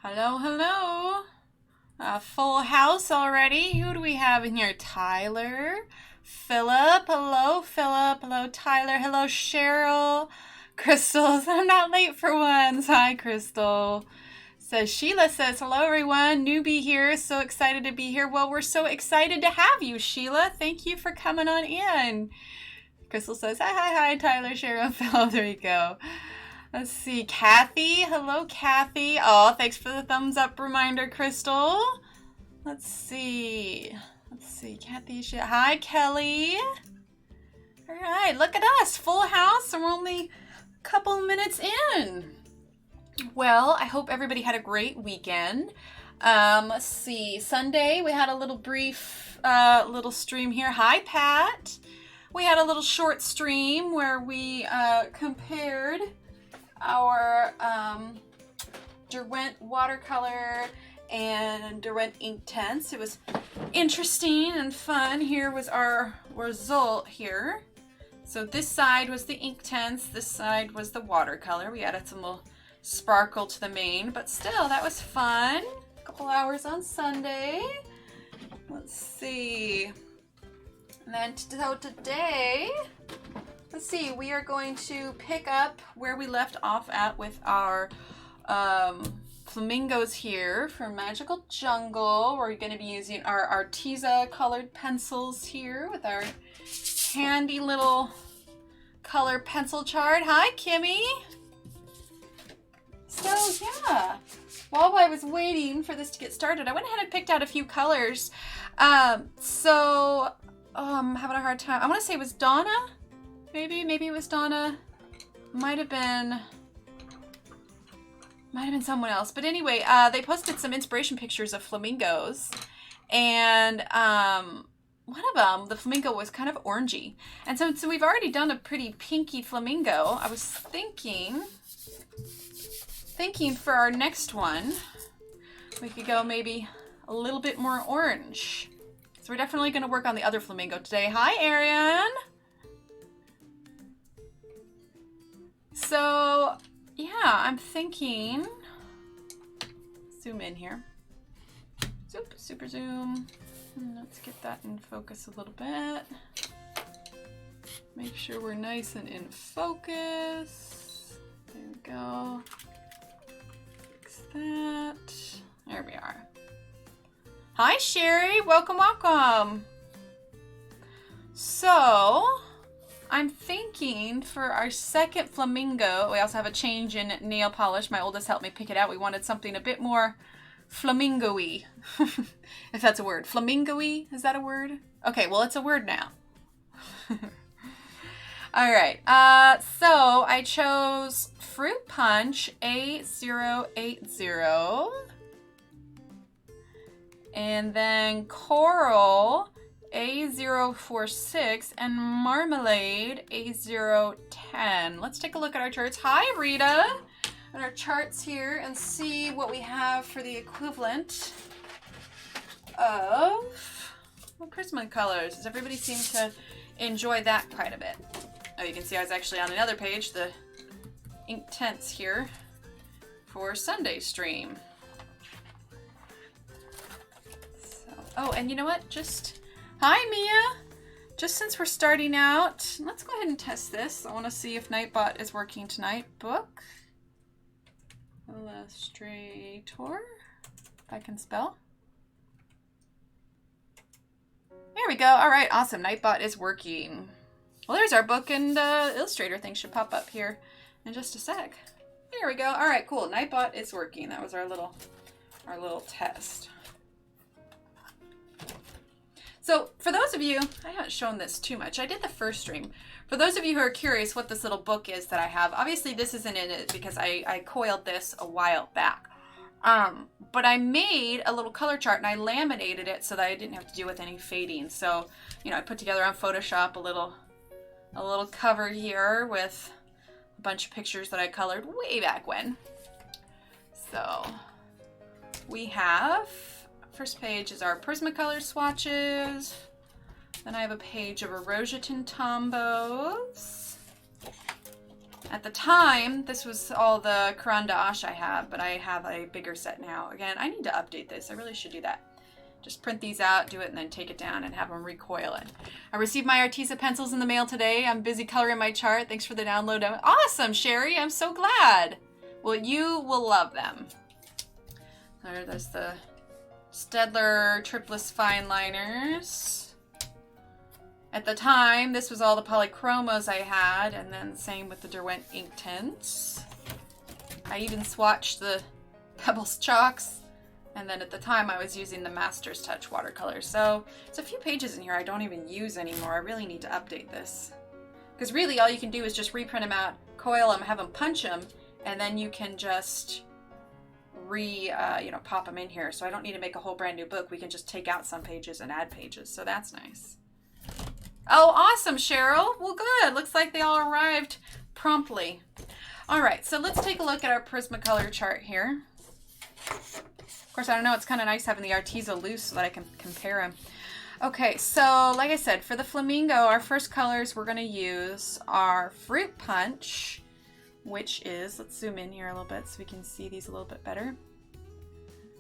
Hello, hello. Full house already. Who do we have in here? Tyler, Philip. Hello, Philip. Hello, Tyler. Hello, Cheryl. Crystals. I'm not late for once. Hi, Crystal. So Sheila says, hello, everyone. Newbie here. So excited to be here. Well, we're so excited to have you, Sheila. Thank you for coming on in. Crystal says, hi, Tyler, Cheryl, Philip. There you go. Let's see, Kathy. Hello, Kathy. Oh, thanks for the thumbs up reminder, Crystal. Let's see. Kathy. Hi, Kelly. All right, look at us. Full house, and we're only a couple minutes in. Well, I hope everybody had a great weekend. Let's see. Sunday, we had a little brief little stream here. Hi, Pat. We had a little short stream where we compared our Derwent watercolor and Derwent ink tints. It was interesting and fun. Here was our result here. So this side was the ink tints, this side was the watercolor. We added some little sparkle to the mane, but still, that was fun. A couple hours on Sunday. Let's see. And then so today, let's see, we are going to pick up where we left off at with our flamingos here for Magical Jungle. We're going to be using our Arteza colored pencils here with our handy little color pencil chart. Hi, Kimmy. So yeah, while I was waiting for this to get started, I went ahead and picked out a few colors. I'm having a hard time. I want to say it was Donna. Maybe it was Donna. Might have been someone else. But anyway, they posted some inspiration pictures of flamingos, and one of them, the flamingo, was kind of orangey. And so we've already done a pretty pinky flamingo. I was thinking for our next one, we could go maybe a little bit more orange. So we're definitely going to work on the other flamingo today. Hi, Ariane. So, yeah, I'm thinking, zoom in here. Super zoom. Let's get that in focus a little bit. Make sure we're nice and in focus. There we go. Fix that. There we are. Hi, Sherry. Welcome. So, I'm thinking for our second flamingo, we also have a change in nail polish. My oldest helped me pick it out. We wanted something a bit more flamingo-y, if that's a word. Flamingo-y? Is that a word? Okay, well, it's a word now. All right, so I chose Fruit Punch A080, and then Coral A046, and Marmalade A010. Let's take a look at our charts. Hi, Rita. And our charts here and see what we have for the equivalent of Prismacolors. Does everybody seem to enjoy that quite a bit? Oh, you can see I was actually on another page, the ink tints here for Sunday stream. So, oh, and you know what? Hi, Mia. Just since we're starting out, let's go ahead and test this. I want to see if Nightbot is working tonight. Book. Illustrator. If I can spell. There we go. All right, awesome. Nightbot is working. Well, there's our book and Illustrator thing should pop up here in just a sec. There we go. All right, cool. Nightbot is working. That was our little test. So for those of you, I haven't shown this too much. I did the first stream. For those of you who are curious what this little book is that I have, obviously this isn't in it because I coiled this a while back. But I made a little color chart and I laminated it so that I didn't have to deal with any fading. So, you know, I put together on Photoshop a little cover here with a bunch of pictures that I colored way back when. So we have, first page is our Prismacolor swatches. Then I have a page of Erosion Tombos. At the time, this was all the Caran d'Ache I have, but I have a bigger set now. Again, I need to update this. I really should do that. Just print these out, do it, and then take it down and have them recoil it. I received my Arteza pencils in the mail today. I'm busy coloring my chart. Thanks for the download. Awesome, Sherry. I'm so glad. Well, you will love them. There's the Staedtler Triplus Fine Liners. At the time, this was all the polychromos I had, and then same with the Derwent ink tints. I even swatched the Pebbles chalks, and then at the time I was using the Master's Touch watercolors. So there's a few pages in here I don't even use anymore. I really need to update this. Because really all you can do is just reprint them out, coil them, have them punch them, and then you can just pop them in here. So I don't need to make a whole brand new book. We can just take out some pages and add pages. So that's nice. Oh, awesome, Cheryl. Well, good. Looks like they all arrived promptly. All right, so let's take a look at our Prismacolor chart here. Of course, I don't know. It's kind of nice having the Arteza loose so that I can compare them. Okay, so like I said, for the Flamingo, our first colors we're going to use are Fruit Punch, which is, let's zoom in here a little bit so we can see these a little bit better.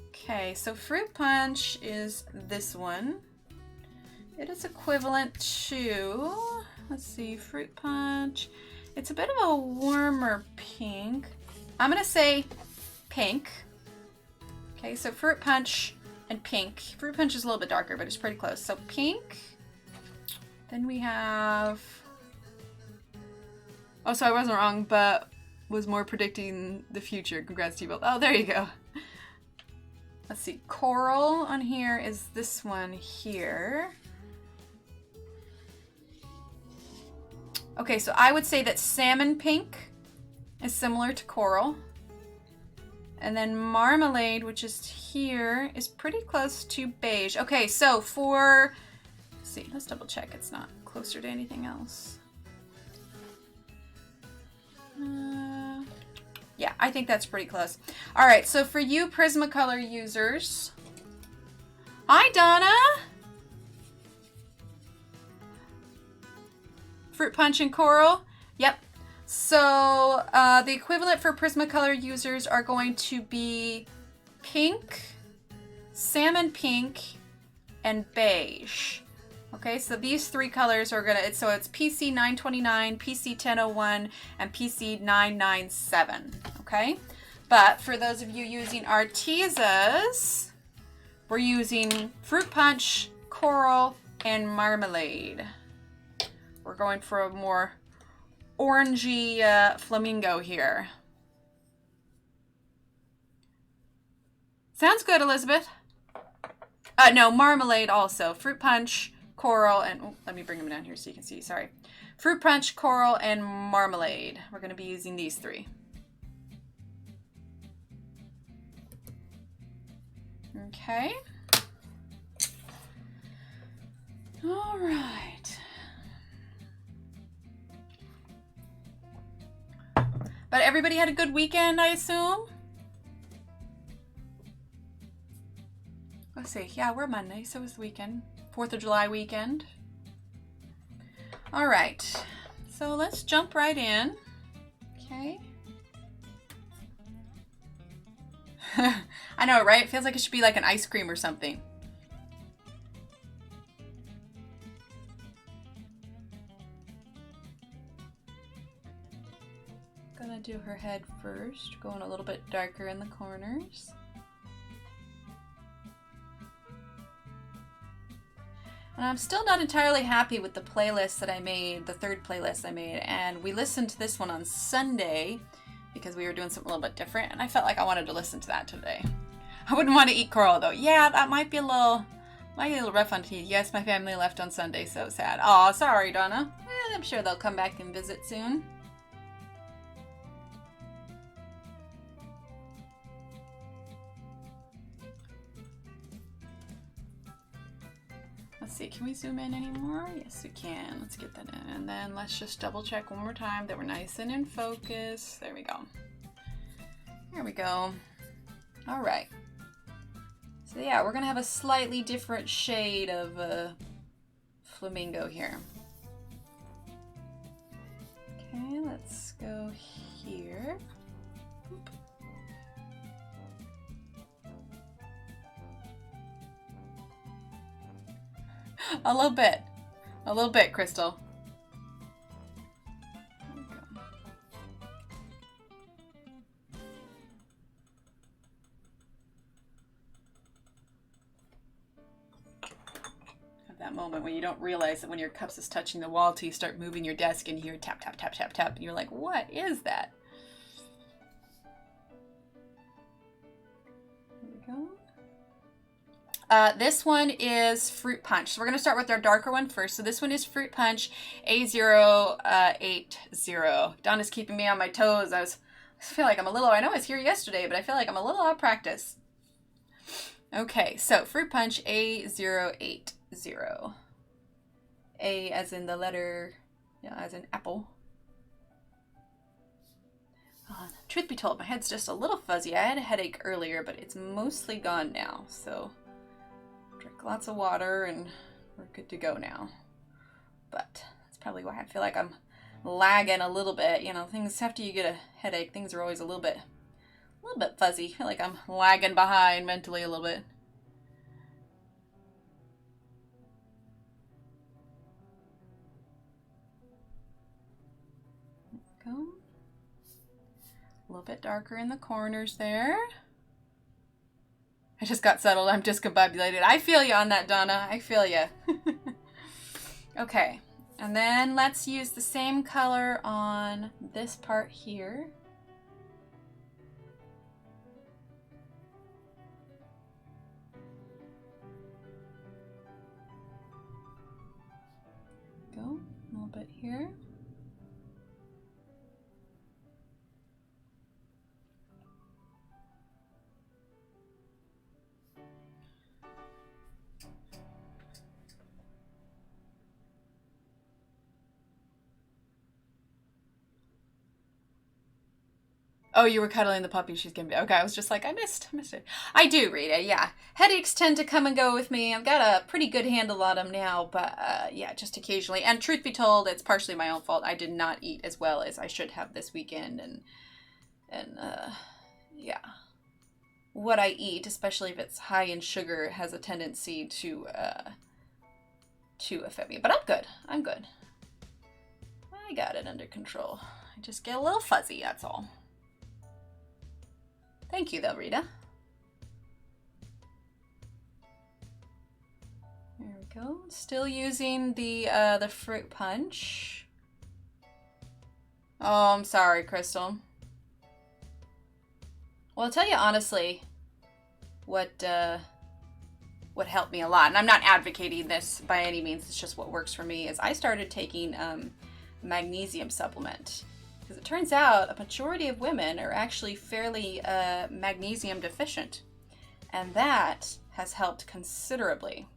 Okay, so Fruit Punch is this one. It is equivalent to, let's see, Fruit Punch. It's a bit of a warmer pink. I'm going to say pink. Okay, so Fruit Punch and pink. Fruit Punch is a little bit darker, but it's pretty close. So pink. Then we have, oh, so I wasn't wrong, but was more predicting the future. Congrats to you both. Oh, there you go. Let's see, Coral on here is this one here. Okay, so I would say that Salmon Pink is similar to Coral. And then Marmalade, which is here, is pretty close to Beige. Okay, so for, let's see, let's double check it's not closer to anything else. Yeah, I think that's pretty close. All right, so for you Prismacolor users, hi Donna! Fruit Punch and Coral. Yep. So the equivalent for Prismacolor users are going to be pink, salmon pink, and beige. Okay, so these three colors are gonna, so it's PC 929, PC 1001, and PC 997. Okay, but for those of you using Artezas, we're using Fruit Punch, Coral, and Marmalade. We're going for a more orangey Flamingo here. Sounds good, Elizabeth. No, Marmalade also. Fruit Punch, Coral, and oh, let me bring them down here so you can see. Sorry. Fruit Punch, Coral, and Marmalade. We're going to be using these three. Okay. All right. But everybody had a good weekend, I assume? Let's see. Yeah, we're Monday, so it's the weekend. 4th of July weekend. All right. So let's jump right in. Okay. I know, right? It feels like it should be like an ice cream or something. Gonna do her head first, going a little bit darker in the corners. And I'm still not entirely happy with the playlist that I made, the third playlist I made, and we listened to this one on Sunday because we were doing something a little bit different, and I felt like I wanted to listen to that today. I wouldn't want to eat coral though. Yeah, that might be a little rough on teeth. Yes, my family left on Sunday, so sad. Aw, sorry, Donna. I'm sure they'll come back and visit soon. Let's see, can we zoom in anymore? Yes, we can. Let's get that in. And then let's just double check one more time that we're nice and in focus. There we go. Here we go. All right. So yeah, we're gonna have a slightly different shade of Flamingo here. Okay, let's go here. A little bit, Crystal. That moment when you don't realize that when your cups is touching the wall till you start moving your desk and you hear tap, tap, tap, tap, tap, and you're like, what is that? There we go. This one is Fruit Punch. So we're going to start with our darker one first. So this one is Fruit Punch A080. Donna's keeping me on my toes. I feel like I'm a little, I know I was here yesterday, but I feel like I'm a little out of practice. Okay, so Fruit Punch A080. A as in the letter, yeah, as in apple. Truth be told, my head's just a little fuzzy. I had a headache earlier, but it's mostly gone now. So drink lots of water and we're good to go now. But that's probably why I feel like I'm lagging a little bit. You know, things after you get a headache, things are always a little bit fuzzy. I feel like I'm lagging behind mentally a little bit. Go. A little bit darker in the corners there. I just got settled. I'm discombobulated. I feel you on that, Donna. I feel you. Okay. And then let's use the same color on this part here. Go. A little bit here. Oh, you were cuddling the puppy she's giving me. Okay, I was just like, I missed it. I do, Rita, yeah. Headaches tend to come and go with me. I've got a pretty good handle on them now, but yeah, just occasionally. And truth be told, it's partially my own fault. I did not eat as well as I should have this weekend, and yeah. What I eat, especially if it's high in sugar, has a tendency to affect me. But I'm good. I'm good. I got it under control. I just get a little fuzzy, that's all. Thank you, though, Rita. There we go. Still using the Fruit Punch. Oh, I'm sorry, Crystal. Well, I'll tell you honestly, what helped me a lot, and I'm not advocating this by any means, it's just what works for me, is I started taking magnesium supplement. Because it turns out a majority of women are actually fairly magnesium deficient. And that has helped considerably.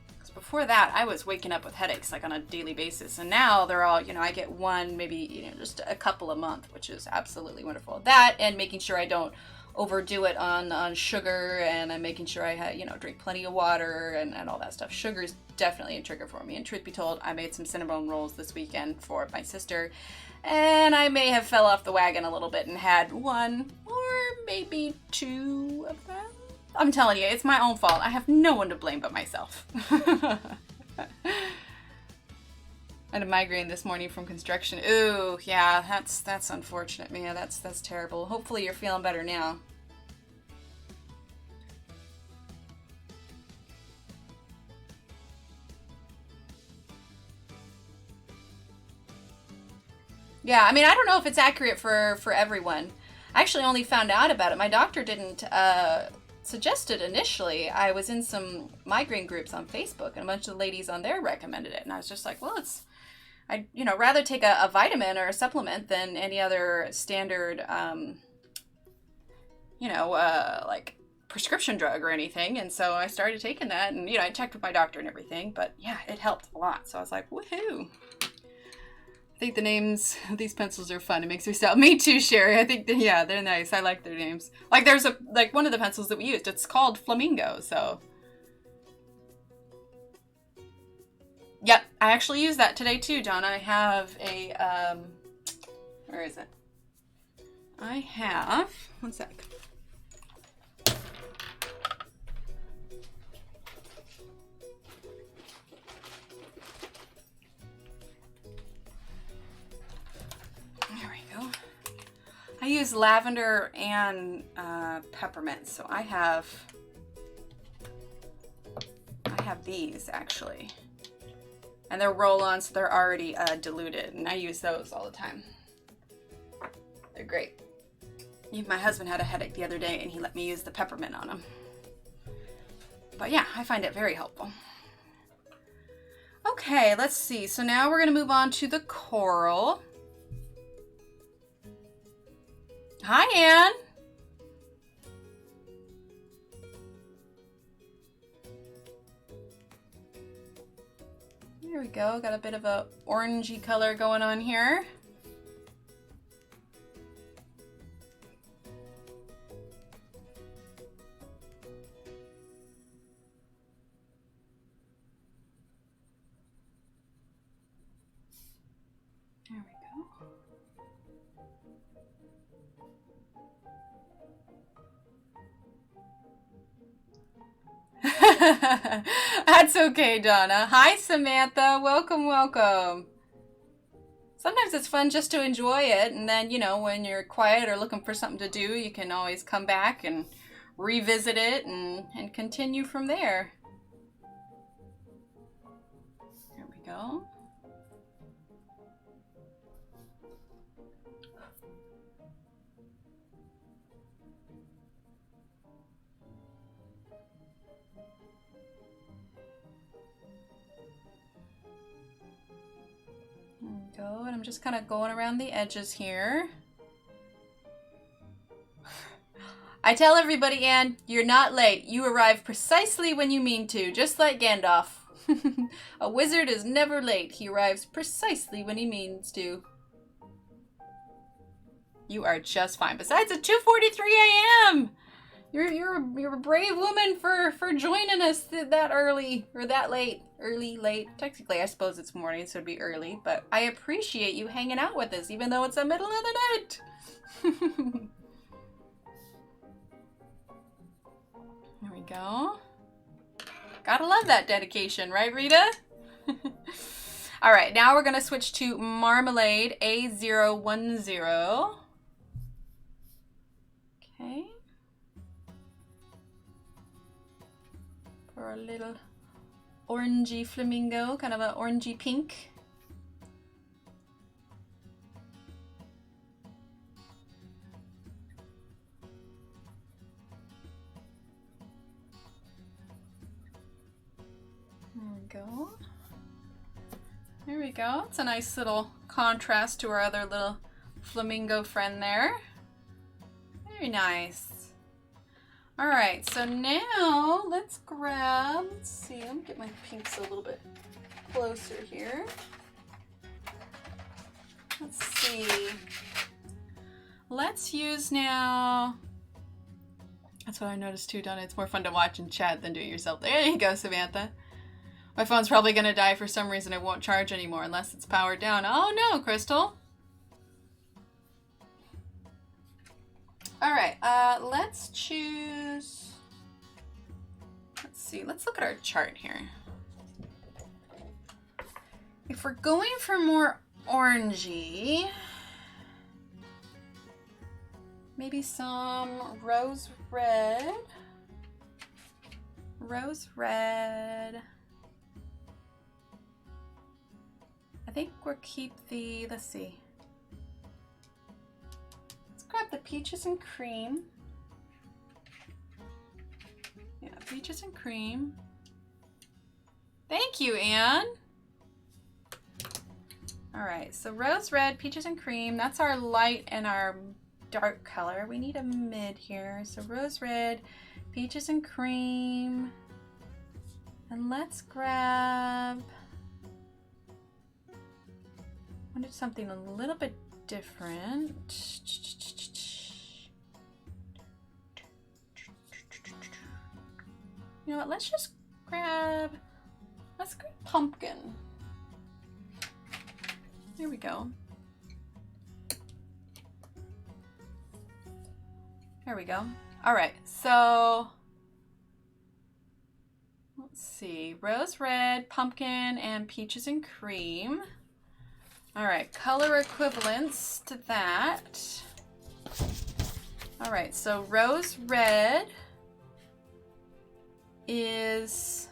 Because before that, I was waking up with headaches like on a daily basis. And now they're all, you know, I get one, maybe, you know, just a couple a month, which is absolutely wonderful. That and making sure I don't overdo it on sugar, and I'm making sure I you know, drink plenty of water and all that stuff. Sugar is definitely a trigger for me. And truth be told, I made some cinnamon rolls this weekend for my sister, and I may have fell off the wagon a little bit and had one or maybe two of them. I'm telling you, it's my own fault. I have no one to blame but myself. I had a migraine this morning from construction. Ooh, yeah, that's unfortunate, Mia. That's terrible. Hopefully you're feeling better now. Yeah, I mean, I don't know if it's accurate for everyone. I actually only found out about it. My doctor didn't suggest it initially. I was in some migraine groups on Facebook, and a bunch of the ladies on there recommended it. And I was just like, well, I'd, you know, rather take a vitamin or a supplement than any other standard, you know, like prescription drug or anything. And so I started taking that, and, you know, I checked with my doctor and everything, but yeah, it helped a lot. So I was like, woohoo. I think the names of these pencils are fun. It makes me style. Me too, Sherry. I think yeah, they're nice. I like their names. Like there's like one of the pencils that we used. It's called Flamingo. So, yep, I actually used that today too, John. I have a, where is it? I have, one sec. There we go. I use lavender and peppermint, so I have these actually. And they're roll-on, so they're already diluted, and I use those all the time. They're great. Even my husband had a headache the other day, and he let me use the peppermint on him. But yeah, I find it very helpful. Okay, let's see. So now we're gonna move on to the coral. Hi, Anne. There we go. Got a bit of a orangey color going on here. There we go. That's okay, Donna. Hi, Samantha. Welcome, welcome. Sometimes it's fun just to enjoy it, and then, you know, when you're quiet or looking for something to do, you can always come back and revisit it and continue from there. There we go. There we go, and I'm just kind of going around the edges here. I tell everybody, Anne, you're not late. You arrive precisely when you mean to, just like Gandalf. A wizard is never late. He arrives precisely when he means to. You are just fine. Besides, it's 2:43 a.m. You're a brave woman for joining us that early or that late. Early, late. Technically, I suppose it's morning, so it'd be early. But I appreciate you hanging out with us, even though it's the middle of the night. There we go. Gotta love that dedication, right, Rita? All right, now we're gonna switch to Marmalade A010. Okay. For a little orangey flamingo, kind of an orangey pink. There we go. There we go. It's a nice little contrast to our other little flamingo friend there. Very nice. All right, so now let's grab, let's see, let me get my pinks a little bit closer here. Let's see. Let's use now, that's what I noticed too, Donna. It's more fun to watch and chat than do it yourself. There you go, Samantha. My phone's probably gonna die for some reason. It won't charge anymore unless it's powered down. Oh no, Crystal. All right, let's choose, let's see, let's look at our chart here. If we're going for more orangey, maybe some rose red. Rose red. I think we'll keep the, let's see. Grab the peaches and cream. Yeah, peaches and cream. Thank you, Anne. All right, so rose red, peaches and cream. That's our light and our dark color. We need a mid here. So rose red, peaches and cream. And let's grab, I wanted something a little bit different. You know what, let's grab pumpkin. There we go. There we go. All right, so let's see. Rose red, pumpkin, and peaches and cream. All right, color equivalents to that. All right, so rose red is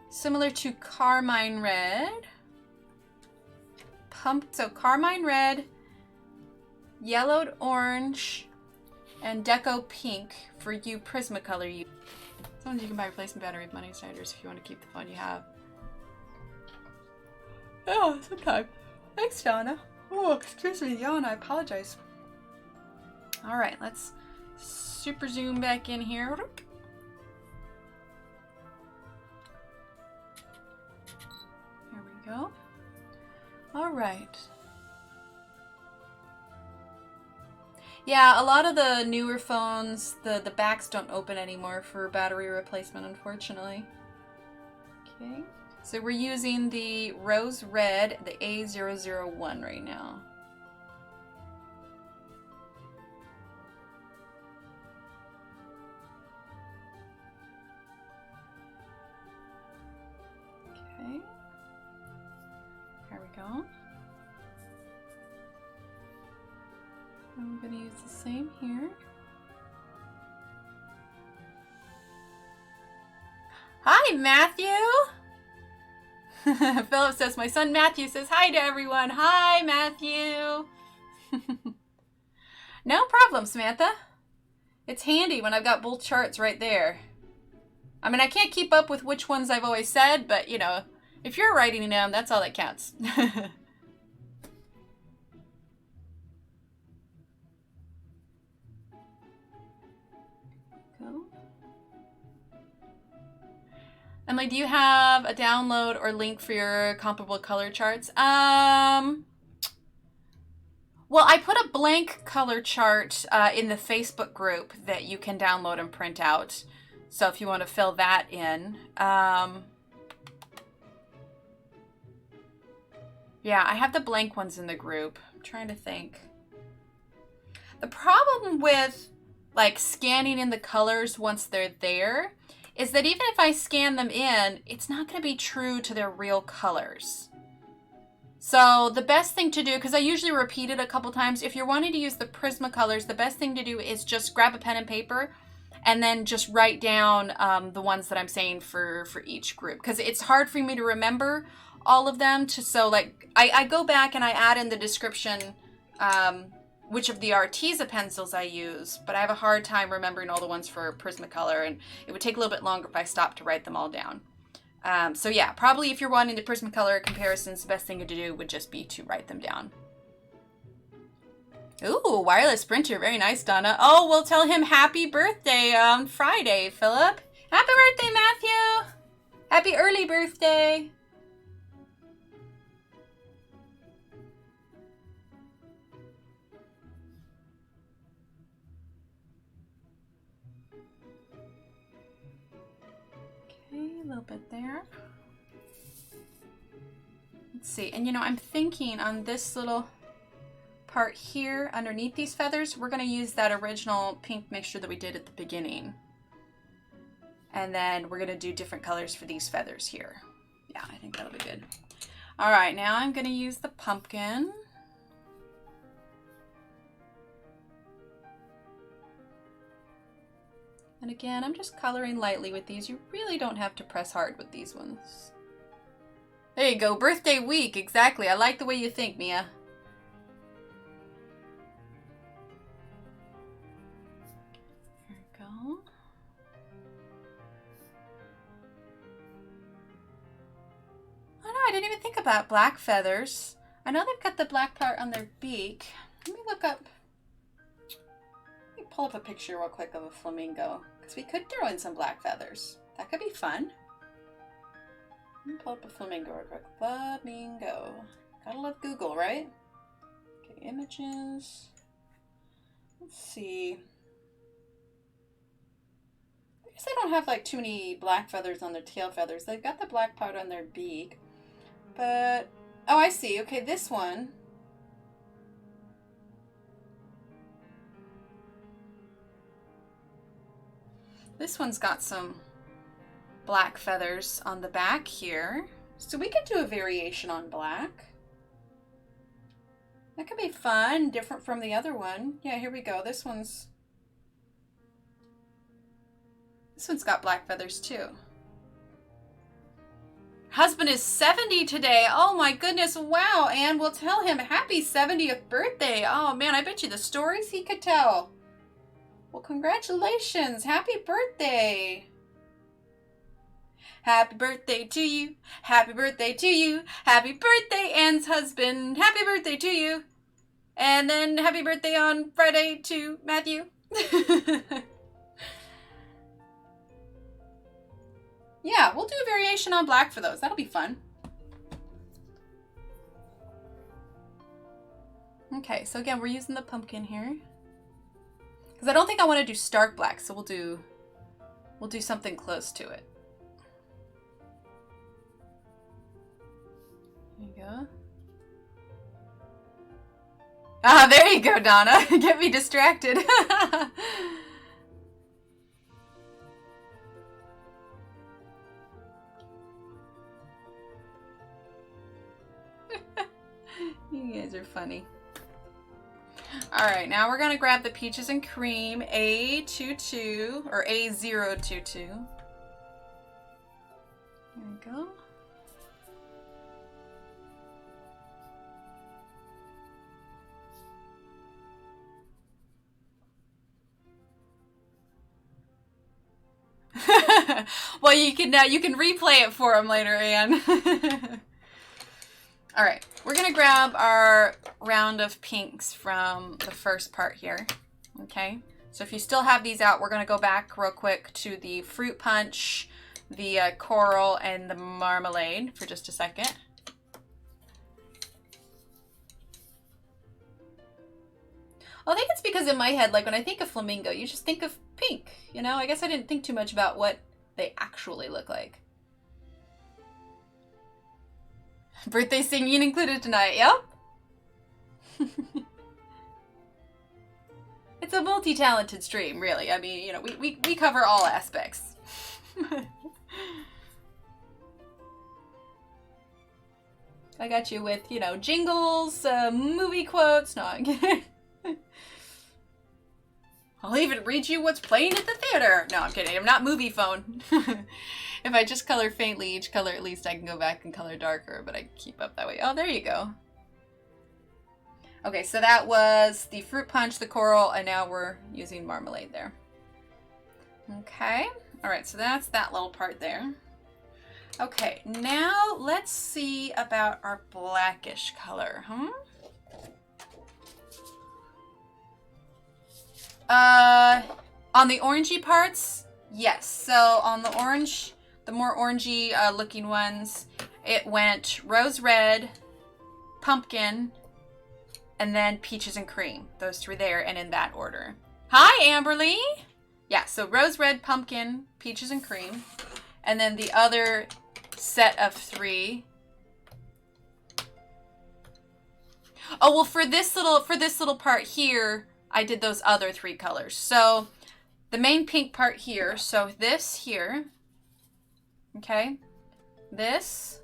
similar to carmine red. So carmine red, yellowed orange, and deco pink for you Prismacolor you. Sometimes you can buy replacement battery with money sliders if you want to keep the phone you have. Oh, sometimes. Thanks, Johanna. Oh, excuse me, Johanna, I apologize. All right, let's super zoom back in here. There we go. All right. Yeah, a lot of the newer phones, the backs don't open anymore for battery replacement, unfortunately. Okay. So we're using the rose red, the A001 right now. Okay. There we go. I'm going to use the same here. Hi, Matthew! Philip says, my son Matthew says hi to everyone. Hi, Matthew. No problem, Samantha. It's handy when I've got both charts right there. I mean, I can't keep up with which ones I've always said, but, you know, if you're writing them, that's all that counts. Go. Emily, do you have a download or link for your comparable color charts? Well, I put a blank color chart in the Facebook group that you can download and print out. So if you want to fill that in. Yeah, I have the blank ones in the group. I'm trying to think. The problem with like scanning in the colors once they're there is that even if I scan them in, it's not going to be true to their real colors. So the best thing to do, because I usually repeat it a couple times, if you're wanting to use the Prismacolors, the best thing to do is just grab a pen and paper and then just write down the ones that I'm saying for each group. Because it's hard for me to remember all of them. So like I go back and I add in the description which of the Arteza pencils I use, but I have a hard time remembering all the ones for Prismacolor, and it would take a little bit longer if I stopped to write them all down. So yeah, probably if you're wanting the Prismacolor comparisons, the best thing to do would just be to write them down. Ooh, wireless printer. Very nice, Donna. Oh, we'll tell him happy birthday on Friday, Philip. Happy birthday, Matthew. Happy early birthday. Okay, a little bit there. Let's see. And you know, I'm thinking on this little part here underneath these feathers, we're going to use that original pink mixture that we did at the beginning. And then we're going to do different colors for these feathers here. Yeah, I think that'll be good. All right, now I'm going to use the pumpkin. And again, I'm just coloring lightly with these. You really don't have to press hard with these ones. There you go, birthday week, exactly. I like the way you think, Mia. There we go. Oh no, I didn't even think about black feathers. I know they've got the black part on their beak. Let me look up. Let me pull up a picture real quick of a flamingo, because we could throw in some black feathers. That could be fun. Let me pull up a flamingo real quick. Flamingo. Gotta love Google, right? Okay, images. Let's see. I guess they don't have like too many black feathers on their tail feathers. They've got the black part on their beak. But, oh, I see. Okay, this one. This one's got some black feathers on the back here. So we could do a variation on black. That could be fun, different from the other one. Yeah, here we go. This one's got black feathers too. Husband is 70 today. Oh my goodness, wow. And we'll tell him happy 70th birthday. Oh man, I bet you the stories he could tell. Well, congratulations. Happy birthday. Happy birthday to you. Happy birthday to you. Happy birthday, Anne's husband. Happy birthday to you. And then happy birthday on Friday to Matthew. Yeah, we'll do a variation on black for those. That'll be fun. Okay, so again, we're using the pumpkin here. Because I don't think I want to do stark black, so we'll do something close to it. There you go. Ah, there you go, Donna. Get me distracted. You guys are funny. Alright, now we're going to grab the Peaches and Cream A22, or A022. There we go. Well, you can replay it for him later, Anne. All right, we're gonna grab our round of pinks from the first part here. Okay, so if you still have these out, we're gonna go back real quick to the fruit punch, the coral, and the marmalade for just a second. I think it's because in my head, like when I think of flamingo, you just think of pink, you know? I guess I didn't think too much about what they actually look like. Birthday singing included tonight, yep. It's a multi-talented stream, really. I mean, you know, we cover all aspects. I got you with, you know, jingles, movie quotes. No, I'm kidding. I'll even read you what's playing at the theater. No, I'm kidding. I'm not movie phone. If I just color faintly each color, at least I can go back and color darker, but I keep up that way. Oh, there you go. Okay, so that was the fruit punch, the coral, and now we're using marmalade there. Okay. All right, so that's that little part there. Okay, now let's see about our blackish color, On the orangey parts, yes. So on the orange, the more orangey looking ones, it went rose red, pumpkin, and then peaches and cream. Those three there, and in that order. Hi, Amberly. Yeah, so rose red, pumpkin, peaches and cream, and then the other set of three. Oh well, for this little part here, I did those other three colors. So the main pink part here, so this here, okay, this,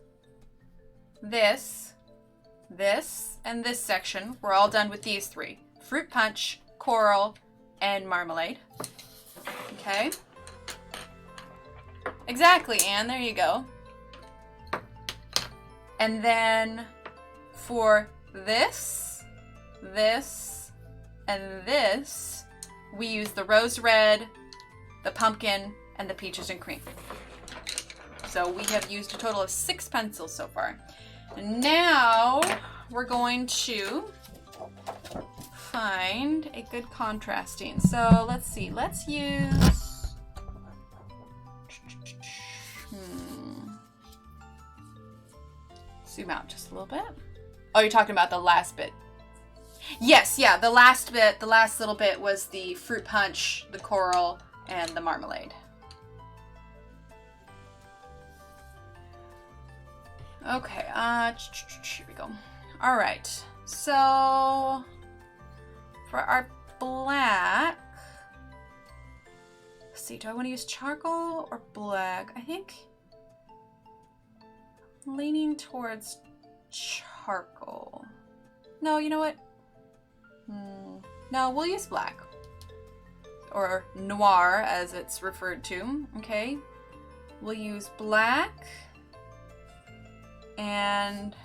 and this section, we're all done with these three. Fruit punch, coral, and marmalade. Okay. Exactly, Anne, there you go. And then for this, and this, we use the rose red, the pumpkin, and the peaches and cream. So we have used a total of 6 pencils so far. And now we're going to find a good contrasting. So let's see, let's use, zoom out just a little bit. Oh, you're talking about the last bit. Yes, yeah, the last bit, the last little bit was the fruit punch, the coral, and the marmalade. Okay, here we go. All right, so for our black, let's see, do I want to use charcoal or black? I think I'm leaning towards charcoal. No, you know what? No, we'll use black. Or noir, as it's referred to. Okay. We'll use black and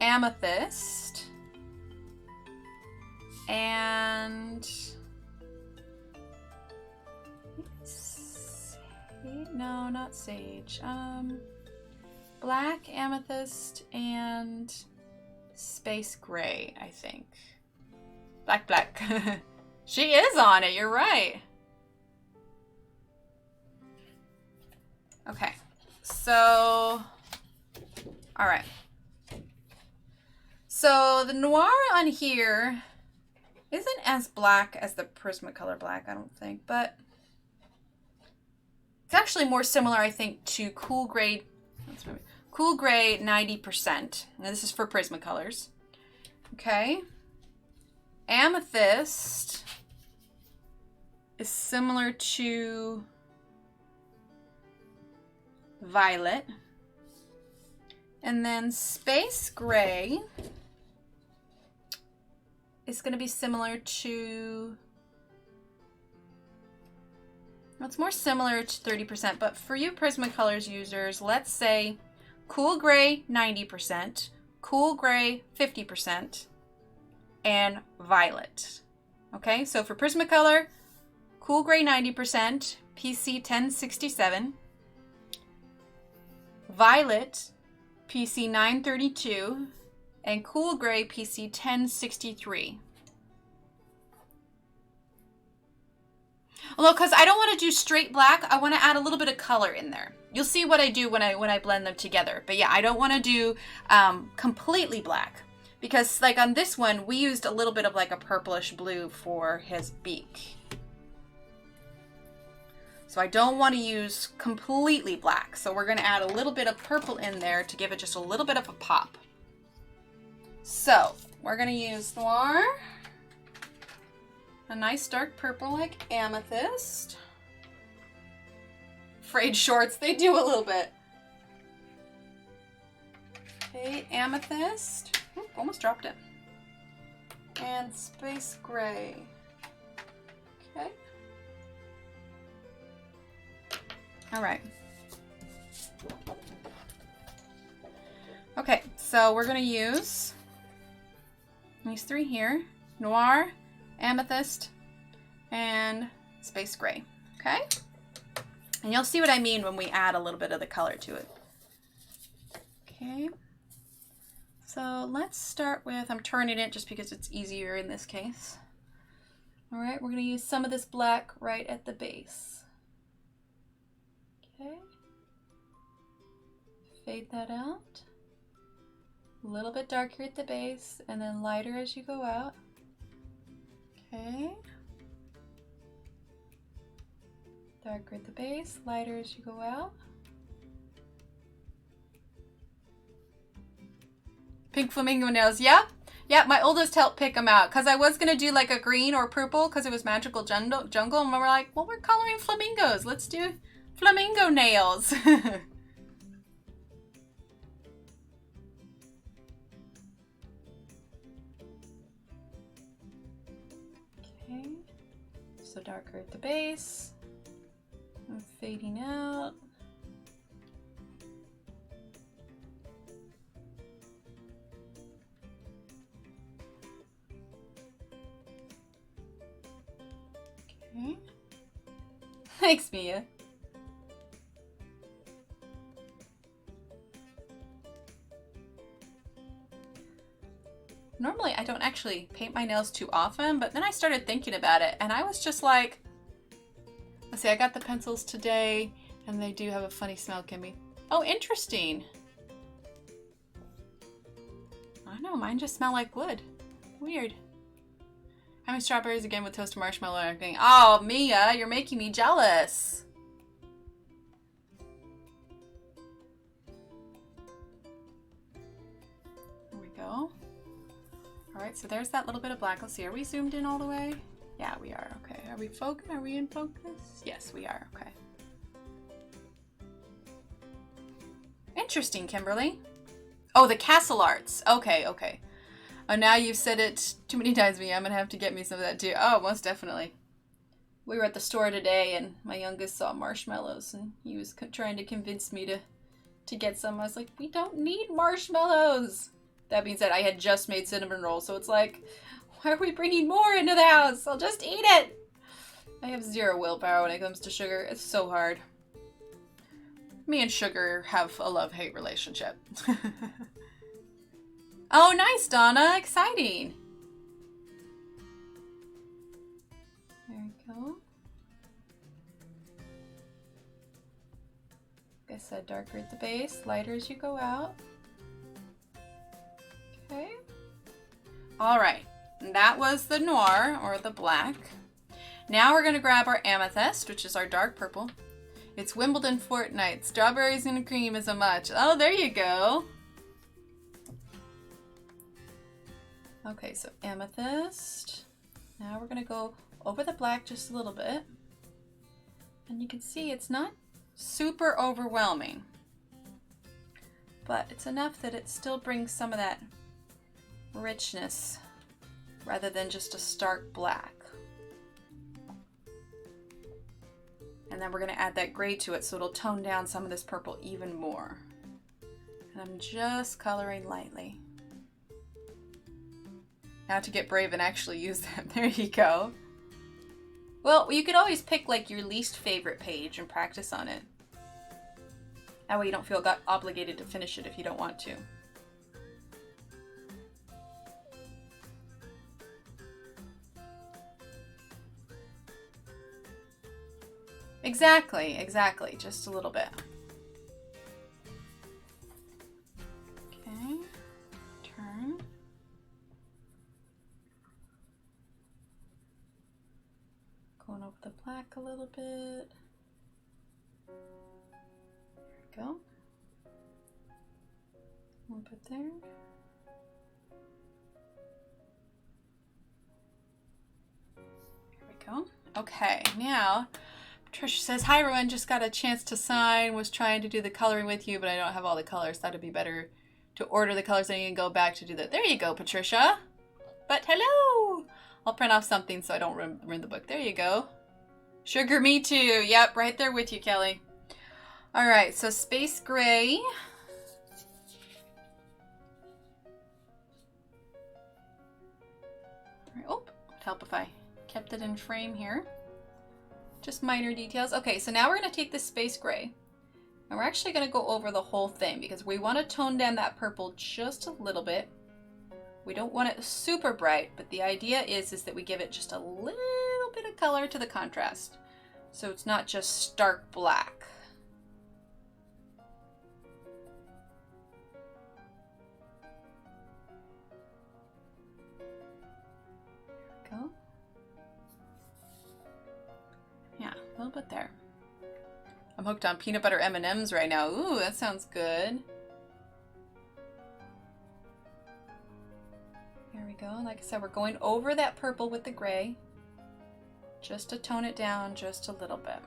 amethyst and no, not sage. Black, amethyst, and space gray, I think. Black. She is on it, you're right. Okay, so, all right. So the noir on here isn't as black as the Prismacolor black, I don't think, but it's actually more similar, I think, to Cool Gray 90%. Now this is for Prismacolors. Okay. Amethyst is similar to violet. And then space gray is going to be similar to, well, it's more similar to 30%, but for you Prismacolors users, let's say cool gray 90%, cool gray 50%, and violet. Okay, so for Prismacolor, cool gray 90%, PC 1067, violet PC 932, and cool gray PC 1063. Although, because I don't want to do straight black, I want to add a little bit of color in there. You'll see what I do when I blend them together. But yeah, I don't want to do completely black. Because like on this one, we used a little bit of like a purplish blue for his beak. So I don't want to use completely black. So we're going to add a little bit of purple in there to give it just a little bit of a pop. So we're going to use noir. A nice dark purple like amethyst. Frayed shorts, they do a little bit. Okay, amethyst. Oop, almost dropped it. And space gray. Okay. All right. Okay, so we're gonna use these three here. Noir, amethyst, and space gray. Okay? And you'll see what I mean when we add a little bit of the color to it. Okay. So let's start with, I'm turning it just because it's easier in this case. All right, we're going to use some of this black right at the base. Okay. Fade that out. A little bit darker at the base and then lighter as you go out. Okay. Darker at the base, lighter as you go out. Pink flamingo nails, yeah? Yeah, my oldest helped pick them out because I was going to do like a green or purple because it was magical jungle and we were like, well, we're coloring flamingos. Let's do flamingo nails. Okay, so darker at the base. I'm fading out. Okay. Thanks, Mia. Normally, I don't actually paint my nails too often, but then I started thinking about it, and I was just like, let's see, I got the pencils today, and they do have a funny smell, Kimmy. Oh, interesting. I don't know, mine just smell like wood. Weird. Having strawberries again with toasted marshmallow and everything. Oh, Mia, you're making me jealous. go. All right, so there's that little bit of black. Let's see, are we zoomed in all the way? Yeah, we are. Okay, are we focused? Are we in focus? Yes, we are. Okay. Interesting, Kimberly. Oh, the castle arts. Okay, okay. Oh, now you've said it too many times to me. I'm gonna have to get me some of that too. Oh, most definitely. We were at the store today, and my youngest saw marshmallows, and he was trying to convince me to get some. I was like, we don't need marshmallows. That being said, I had just made cinnamon rolls, so it's like, why are we bringing more into the house? I'll just eat it. I have zero willpower when it comes to sugar. It's so hard. Me and sugar have a love-hate relationship. Oh, nice, Donna. Exciting. There we go. Like I said, darker at the base, lighter as you go out. Okay. All right. And that was the Noir, or the black. Now we're going to grab our Amethyst, which is our dark purple. It's Wimbledon Fortnite. Strawberries and cream is a much. Oh, there you go. Okay, so Amethyst. Now we're going to go over the black just a little bit. And you can see it's not super overwhelming, but it's enough that it still brings some of that richness rather than just a stark black. And then we're going to add that gray to it so it'll tone down some of this purple even more. And I'm just coloring lightly. Now to get brave and actually use them. There you go. Well, you could always pick like your least favorite page and practice on it. That way you don't feel obligated to finish it if you don't want to. Exactly, exactly. Just a little bit. Okay. Turn. Going over the black a little bit. There we go. One bit there. There we go. Okay, now Trish says, hi everyone, just got a chance to sign, was trying to do the coloring with you, but I don't have all the colors. Thought it'd be better to order the colors and you can go back to do that. There you go, Patricia. But hello! I'll print off something so I don't ruin the book. There you go. Sugar, me too. Yep, right there with you, Kelly. All right, so Space Gray. All right, oh, it'd help if I kept it in frame here. Just minor details. Okay, so now we're going to take this Space Gray and we're actually going to go over the whole thing because we want to tone down that purple just a little bit. We don't want it super bright, but the idea is that we give it just a little bit of color to the contrast. So it's not just stark black. There we go. Yeah, a little bit there. I'm hooked on peanut butter M&Ms right now. Ooh, that sounds good. There we go. Like I said, we're going over that purple with the gray just to tone it down just a little bit.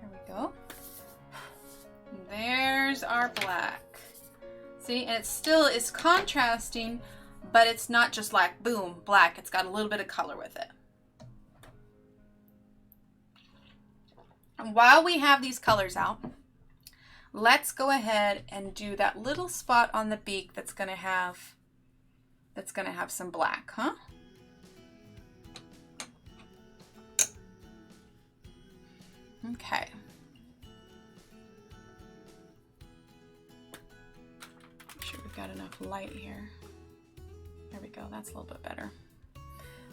There we go. There's our black. See, and it still is contrasting, but it's not just like, boom, black. It's got a little bit of color with it. And while we have these colors out, let's go ahead and do that little spot on the beak that's gonna have some black, huh? Okay. Make sure we've got enough light here. There we go, that's a little bit better.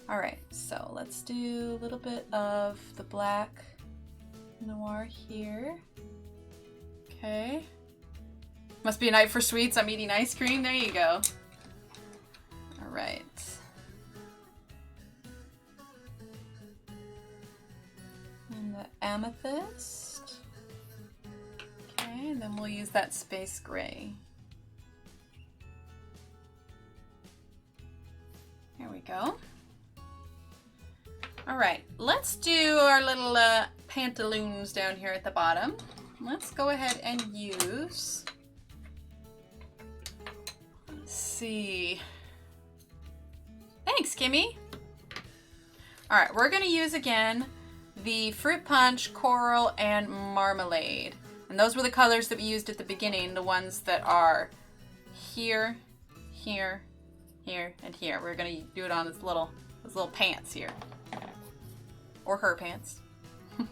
All right, so let's do a little bit of the black Noir here. Okay. Must be a night for sweets. I'm eating ice cream. There you go. All right. And the Amethyst. Okay, and then we'll use that space gray. There we go. All right, let's do our little pantaloons down here at the bottom. Let's go ahead and use, let's see. Thanks, Kimmy. All right, we're gonna use again the Fruit Punch, Coral, and Marmalade. And those were the colors that we used at the beginning, the ones that are here, here, here, and here. We're gonna do it on his little pants here. Or her pants. Okay.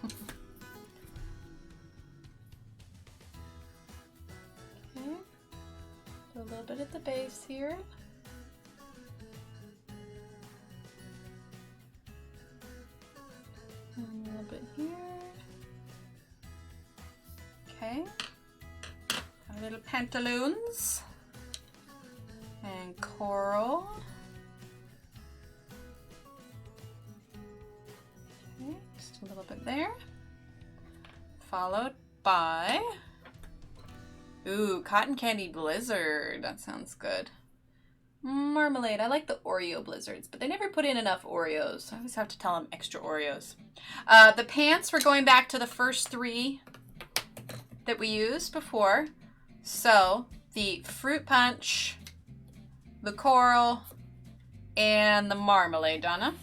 Do a little bit at the base here. And a little bit here. Okay. Our little pantaloons. And coral. Okay, just a little bit there. Followed by, ooh, Cotton Candy Blizzard. That sounds good. Marmalade. I like the Oreo blizzards, but they never put in enough Oreos. I always have to tell them extra Oreos. The pants, we're going back to the first three that we used before. So the Fruit Punch, the Coral, and the Marmalade, Donna.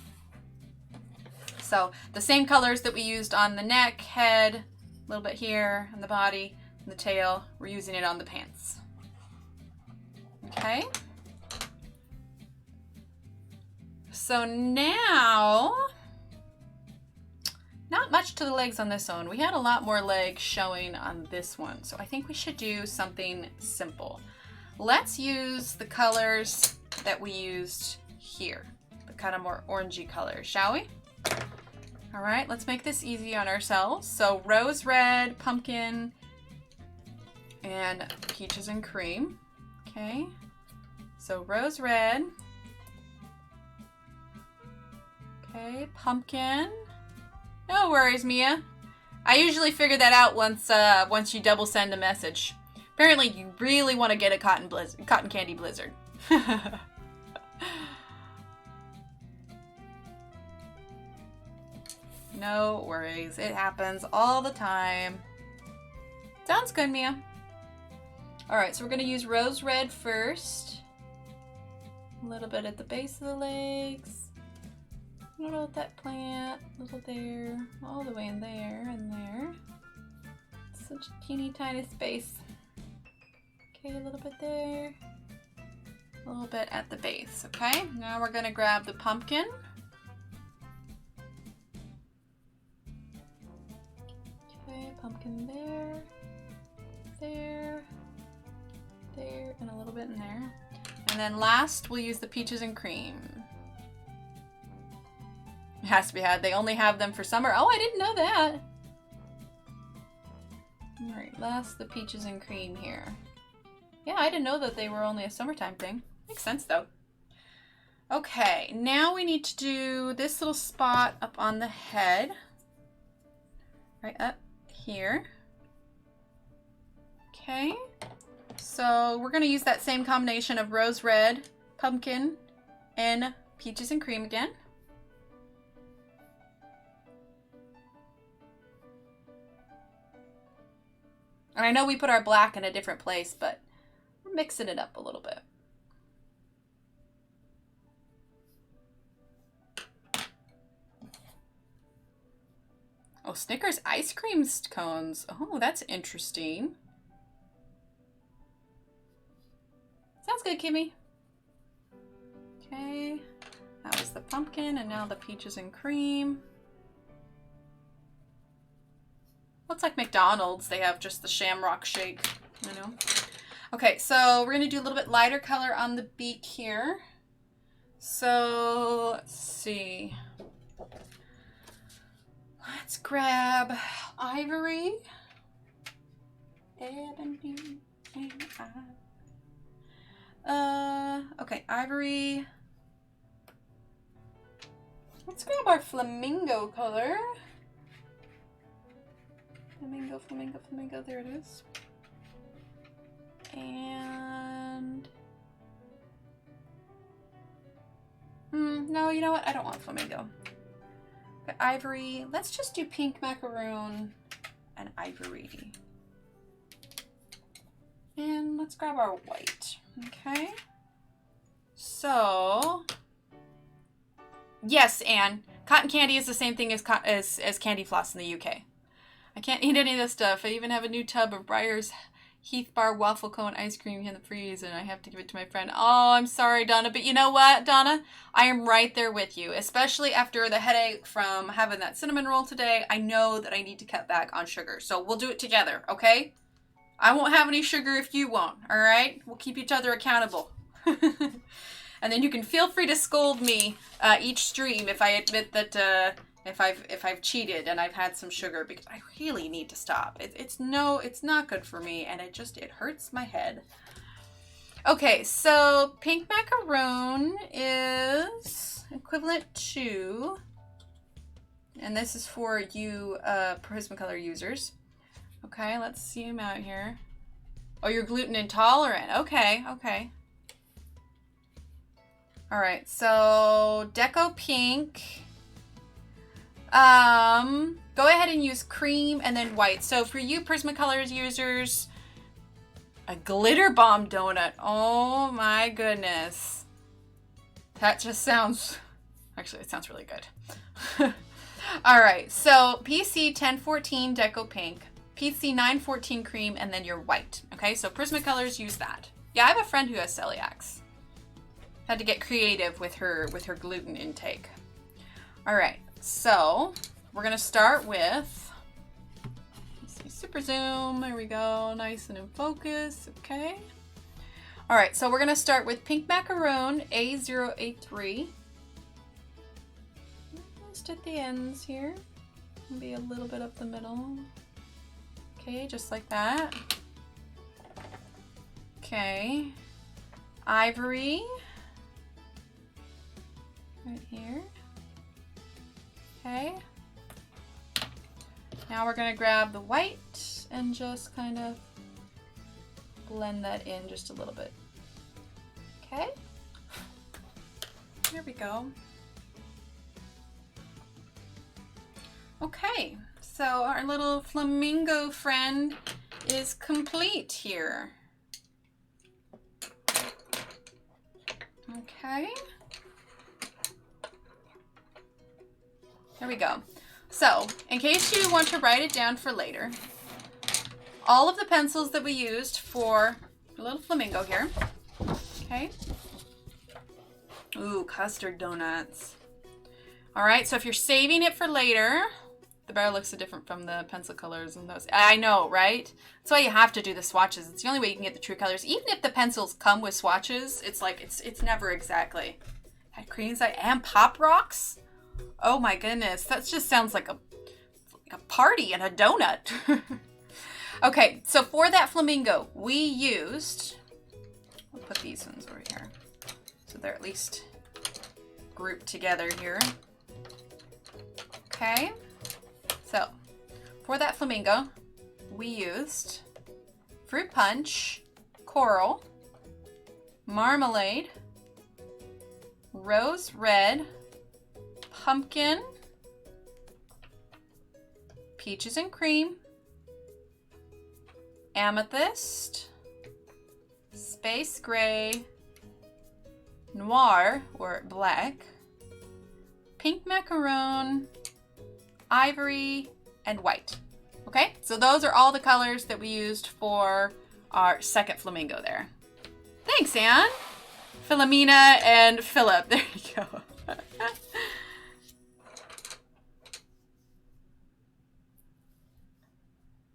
So the same colors that we used on the neck, head, a little bit here, on the body, and the tail, we're using it on the pants. Okay. So now, not much to the legs on this one. We had a lot more legs showing on this one. So I think we should do something simple. Let's use the colors that we used here. The kind of more orangey colors, shall we? All right, let's make this easy on ourselves. So rose red, pumpkin, and peaches and cream. Okay, so rose red. Okay, pumpkin. No worries, Mia. I usually figure that out once you double send a message. Apparently, you really want to get a cotton candy blizzard. No worries. It happens all the time. Sounds good, Mia. All right, so we're going to use rose red first. A little bit at the base of the legs. A little at that plant, a little there, all the way in there and there. Such a teeny tiny space. Okay, a little bit there. A little bit at the base, okay? Now we're gonna grab the pumpkin. Okay, pumpkin there, there, there, and a little bit in there. And then last, we'll use the peaches and cream. It has to be had. They only have them for summer. Oh, I didn't know that. All right, last, the peaches and cream here. Yeah, I didn't know that they were only a summertime thing. Makes sense, though. Okay, now we need to do this little spot up on the head. Right up here. Okay, so we're going to use that same combination of rose red, pumpkin, and peaches and cream again. And I know we put our black in a different place, but we're mixing it up a little bit. Oh, Snickers ice cream cones. Oh, that's interesting. Sounds good, Kimmy. Okay, that was the pumpkin, and now the peaches and cream. Looks like McDonald's. They have just the shamrock shake, you know. Okay, so we're gonna do a little bit lighter color on the beak here. So let's see. Let's grab Ivory. Okay, Ivory. Let's grab our Flamingo color. Flamingo, flamingo, flamingo, there it is. And no, you know what? I don't want Flamingo. Got Ivory. Let's just do pink Macaroon and Ivory. And let's grab our white. Okay. So, yes, Anne. Cotton candy is the same thing as candy floss in the UK. I can't eat any of this stuff. I even have a new tub of Breyer's Heath Bar waffle cone ice cream in the freeze, and I have to give it to my friend. Oh, I'm sorry, Donna. But you know what, Donna? I am right there with you, especially after the headache from having that cinnamon roll today. I know that I need to cut back on sugar, so we'll do it together, okay? I won't have any sugar if you won't, all right? We'll keep each other accountable. And then you can feel free to scold me each stream if I admit that if I've cheated and I've had some sugar, because I really need to stop. It's not good for me, and it hurts my head. Okay, so pink Macaroon is equivalent to, and this is for you Prismacolor users. Okay, let's zoom out here. Oh, you're gluten intolerant. Okay, okay. All right, so Deco Pink. Go ahead and use cream and then white. So for you Prismacolors users, a glitter bomb donut. Oh my goodness. That just sounds, actually it sounds really good. All right, so PC 1014 Deco Pink, PC 914 cream, and then your white. Okay, so Prismacolors use that. Yeah, I have a friend who has celiacs. Had to get creative with her gluten intake. All right, so we're gonna start with, let's see, super zoom. There we go, nice and in focus. Okay. All right, so we're gonna start with pink Macaroon A083. Just at the ends here, maybe a little bit up the middle. Okay, just like that. Okay, Ivory. Right here. Okay. Now we're gonna grab the white and just kind of blend that in just a little bit. Okay. There we go. Okay, so our little flamingo friend is complete here. Okay. There we go. So, in case you want to write it down for later, all of the pencils that we used for a little flamingo here. Okay. Ooh, custard donuts. All right, so if you're saving it for later, the barrel looks so different from the pencil colors and those. I know, right? That's why you have to do the swatches. It's the only way you can get the true colors. Even if the pencils come with swatches, it's like, it's never exactly. Had cream inside and Pop Rocks? Oh my goodness, that just sounds like a party and a donut. Okay, so for that flamingo, we used, we'll put these ones over here so they're at least grouped together here. Okay, so for that flamingo, we used Fruit Punch, Coral, Marmalade, Rose Red, Pumpkin, Peaches and Cream, Amethyst, Space Gray, Noir, or Black, Pink Macaroon, Ivory, and White. Okay, so those are all the colors that we used for our second flamingo there. Thanks, Anne. Philomena and Philip. There you go.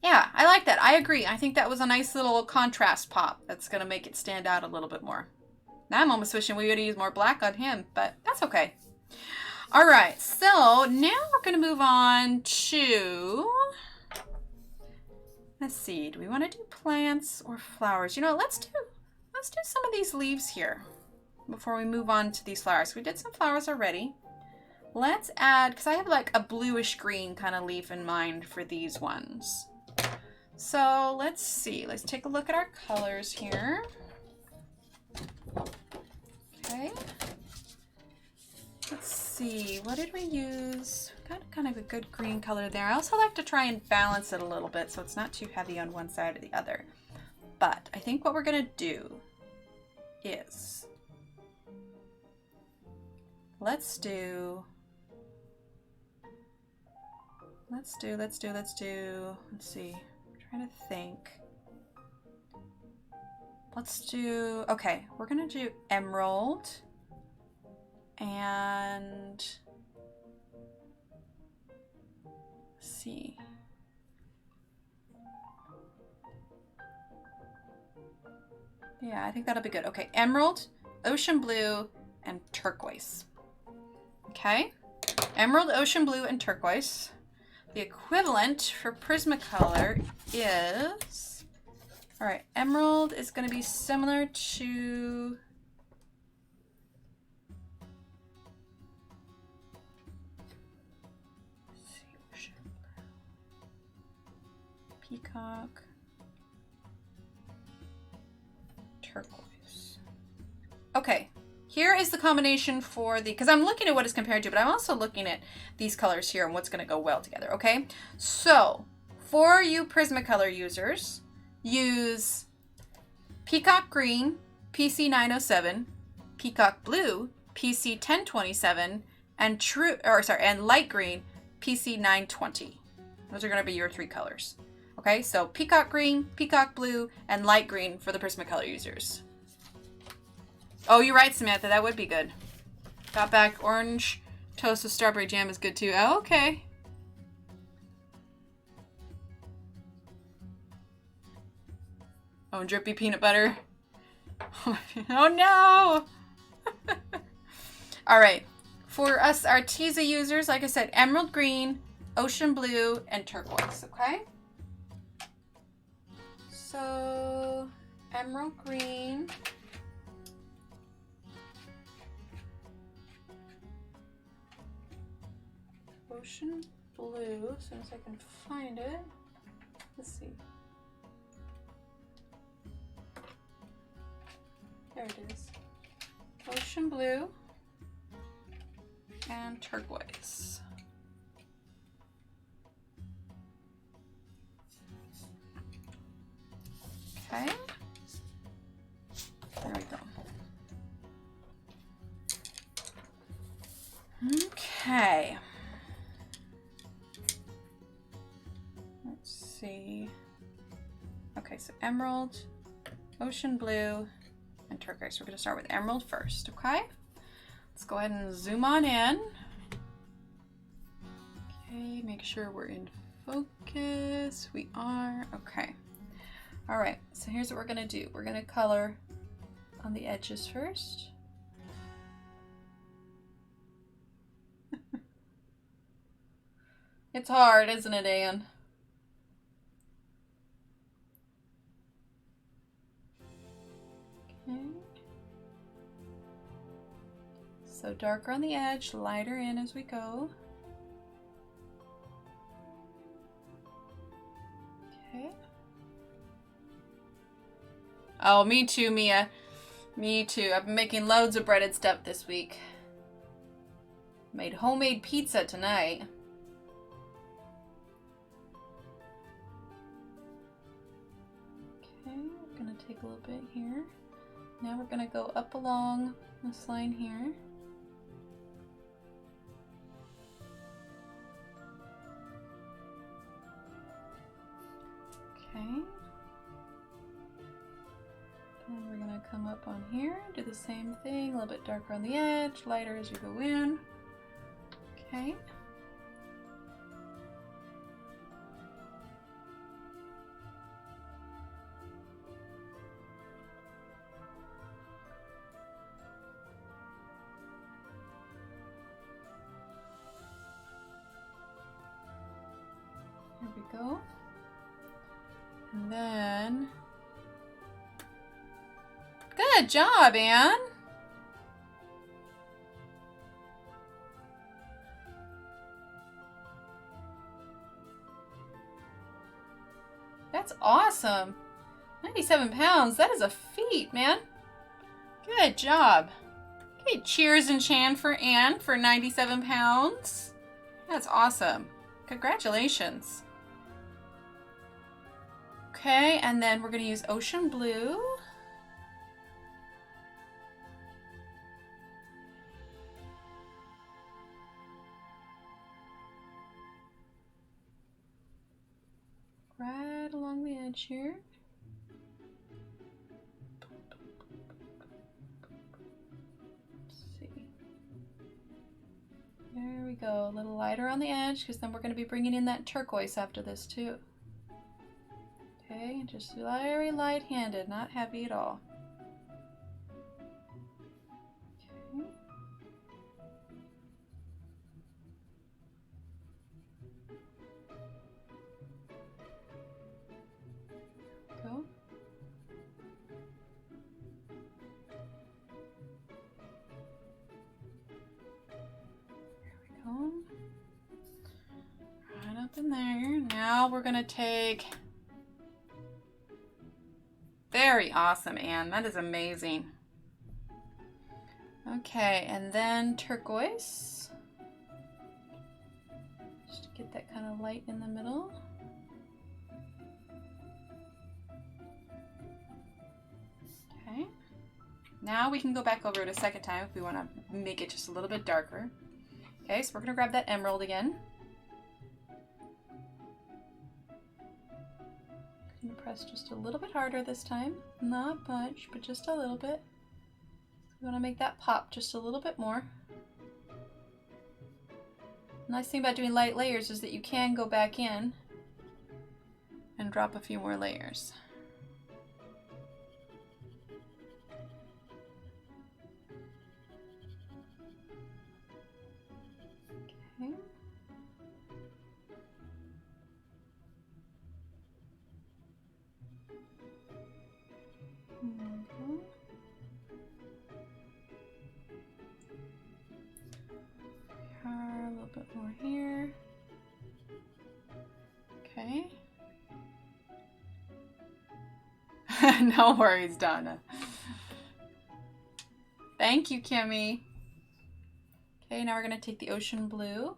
Yeah, I like that. I agree. I think that was a nice little contrast pop that's going to make it stand out a little bit more. Now I'm almost wishing we would use more black on him, but that's okay. All right, so now we're going to move on to, let's see, do we want to do plants or flowers? You know, let's do some of these leaves here before we move on to these flowers. We did some flowers already. Let's add, because I have like a bluish green kind of leaf in mind for these ones. So let's see. Let's take a look at our colors here. Okay. Let's see. What did we use? Got kind of a good green color there. I also like to try and balance it a little bit so it's not too heavy on one side or the other. But I think what we're going to do is let's see. I'm trying to think. Let's do, okay, we're gonna do emerald and let's see. Yeah, I think that'll be good. Okay, emerald, ocean blue, and turquoise. Okay, emerald, ocean blue, and turquoise. The equivalent for Prismacolor is, all right, emerald is going to be similar to, let's see, ocean blue, peacock, turquoise. Okay. Here is the combination for the, because I'm looking at what it's compared to, but I'm also looking at these colors here and what's going to go well together, okay? So, for you Prismacolor users, use Peacock Green, PC907, Peacock Blue, PC1027, and Light Green, PC920. Those are going to be your 3 colors, okay? So, Peacock Green, Peacock Blue, and Light Green for the Prismacolor users. Oh, you're right, Samantha. That would be good. Got back. Orange toast with strawberry jam is good too. Oh, okay. Oh, and drippy peanut butter. Oh, no. All right. For us Arteza users, like I said, emerald green, ocean blue, and turquoise, okay? So, emerald green. Ocean blue, as soon as I can find it. Let's see. There it is. Ocean blue and turquoise. Okay. There we go. Okay. See. Okay, so emerald, ocean blue, and turquoise. We're going to start with emerald first, okay? Let's go ahead and zoom on in. Okay, make sure we're in focus. We are. Okay. All right, so here's what we're going to do. We're going to color on the edges first. It's hard, isn't it, Anne? So darker on the edge, lighter in as we go. Okay. Oh, me too, Mia. Me too. I've been making loads of breaded stuff this week. Made homemade pizza tonight. Okay, we're gonna take a little bit here. Now we're gonna go up along this line here. Okay. And we're gonna come up on here, do the same thing, a little bit darker on the edge, lighter as you go in. Okay. There we go. And then, good job, Anne. That's awesome. 97 pounds. That is a feat, man. Good job. Okay, cheers and chan for Anne for 97 pounds. That's awesome. Congratulations. Okay, and then we're going to use ocean blue. Right along the edge here. Let's see. There we go. A little lighter on the edge because then we're going to be bringing in that turquoise after this too. Okay, just very light-handed, not heavy at all. Okay. Go. There we go. Right up in there. Now we're gonna take. Very awesome, Anne. That is amazing. Okay, and then turquoise. Just to get that kind of light in the middle. Okay. Now we can go back over it a second time if we want to make it just a little bit darker. Okay, so we're going to grab that emerald again. I'm going to press just a little bit harder this time. Not much, but just a little bit. We want to make that pop just a little bit more. The nice thing about doing light layers is that you can go back in and drop a few more layers. Okay. A little bit more here. Okay. No worries, Donna. Thank you, Kimmy. Okay, now we're going to take the ocean blue.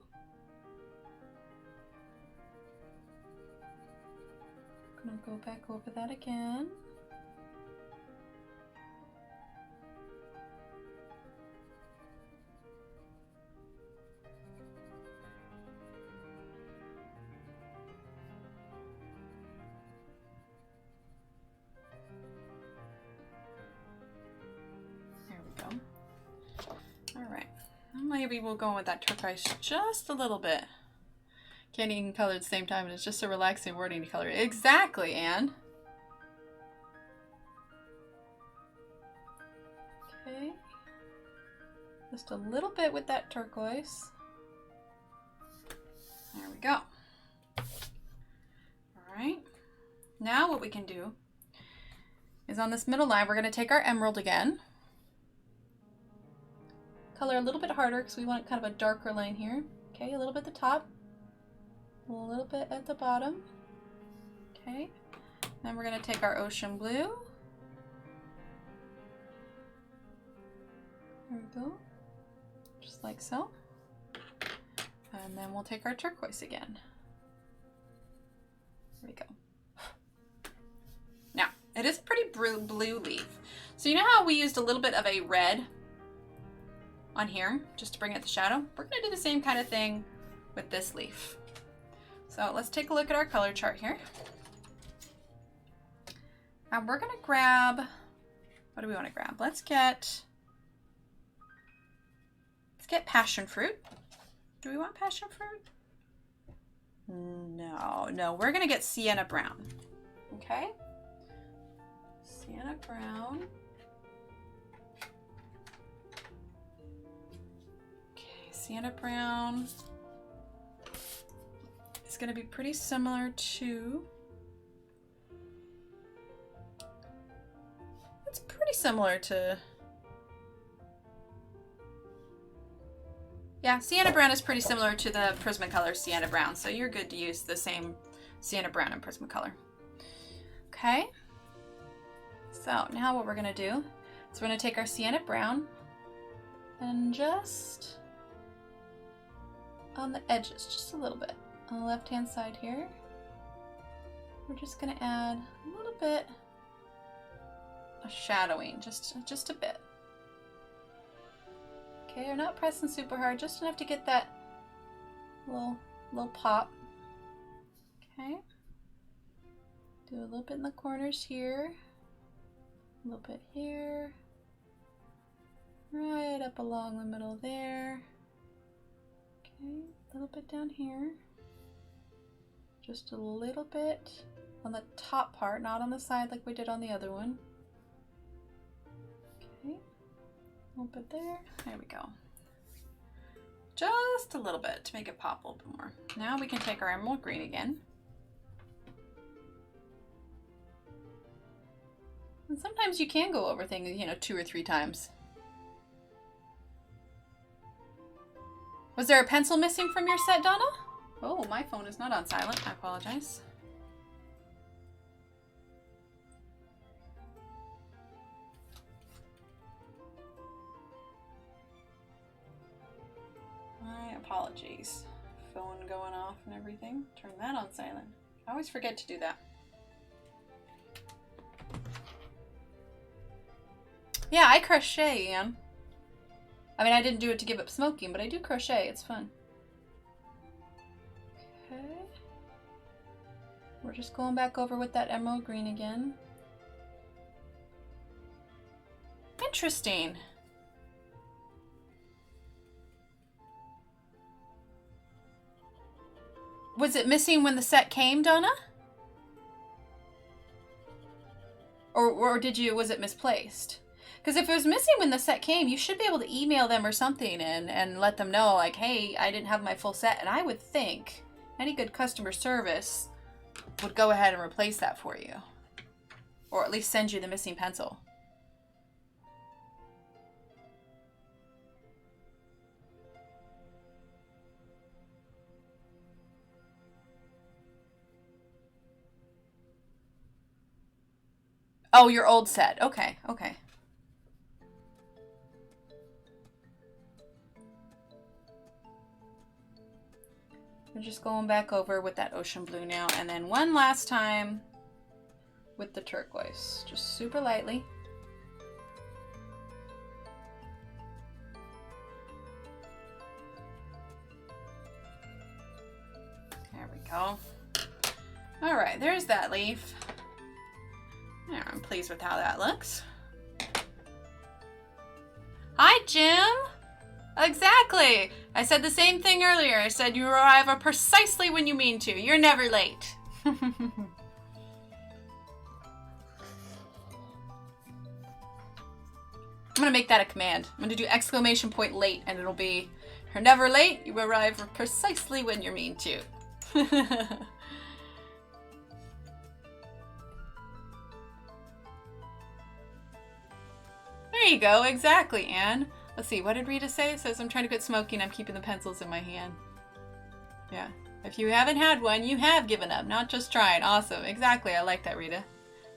I'm going to go back over that again. Maybe we'll go with that turquoise just a little bit. Can't even color at the same time, and it's just so relaxing wording to color. Exactly, Anne. Okay. Just a little bit with that turquoise. There we go. All right. Now what we can do is on this middle line, we're going to take our emerald again. Color a little bit harder because we want kind of a darker line here. Okay, a little bit at the top, a little bit at the bottom. Okay, then we're going to take our ocean blue. There we go, just like so. And then we'll take our turquoise again. There we go. Now, it is a pretty blue leaf. So you know how we used a little bit of a red on here just to bring out the shadow? We're going to do the same kind of thing with this leaf. So let's take a look at our color chart here. And we're going to grab, what do we want to grab? Let's get passion fruit. Do we want passion fruit? No, we're going to get sienna brown. Okay? Sienna brown. Sienna brown is going to be pretty similar to, it's pretty similar to, yeah, sienna brown is pretty similar to the Prismacolor sienna brown, so you're good to use the same sienna brown and Prismacolor. Okay. So now what we're gonna do is we're gonna take our Sienna brown and just on the edges, just a little bit. On the left-hand side here, we're just gonna add a little bit of shadowing, just a bit. Okay, we're not pressing super hard, just enough to get that little pop. Okay. Do a little bit in the corners here, a little bit here, right up along the middle there. Okay, a little bit down here. Just a little bit on the top part, not on the side like we did on the other one. Okay, a little bit there. There we go. Just a little bit to make it pop a little bit more. Now we can take our emerald green again. And sometimes you can go over things, you know, 2 or 3 times. Was there a pencil missing from your set, Donna? Oh, my phone is not on silent. I apologize. My apologies. Phone going off and everything. Turn that on silent. I always forget to do that. Yeah, I crochet, Ian. I mean, I didn't do it to give up smoking, but I do crochet. It's fun. Okay. We're just going back over with that emerald green again. Interesting. Was it missing when the set came, Donna? Or was it misplaced? Because if it was missing when the set came, you should be able to email them or something and let them know, like, hey, I didn't have my full set. And I would think any good customer service would go ahead and replace that for you. Or at least send you the missing pencil. Oh, your old set. Okay, okay. We're just going back over with that ocean blue now, and then one last time with the turquoise, just super lightly. There we go. All right, there's that leaf. There, I'm pleased with how that looks. Hi, Jim. Exactly. I said the same thing earlier. I said you arrive precisely when you mean to. You're never late. I'm gonna make that a command. I'm gonna do exclamation point late, and it'll be, you're never late. You arrive precisely when you mean to. There you go. Exactly, Anne. Let's see, what did Rita say? It says, I'm trying to quit smoking. I'm keeping the pencils in my hand. Yeah. If you haven't had one, you have given up, not just trying. Awesome. Exactly. I like that, Rita.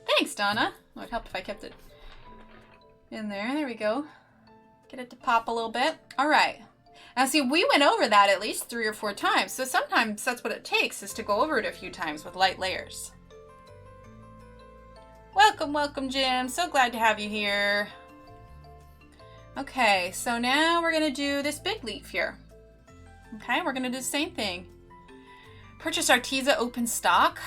Thanks, Donna. It would help if I kept it in there. There we go. Get it to pop a little bit. All right. Now, see, we went over that at least 3 or 4 times. So sometimes that's what it takes, is to go over it a few times with light layers. Welcome, welcome, Jim. So glad to have you here. Okay, so now we're going to do this big leaf here. Okay, we're going to do the same thing. Purchase Arteza open stock.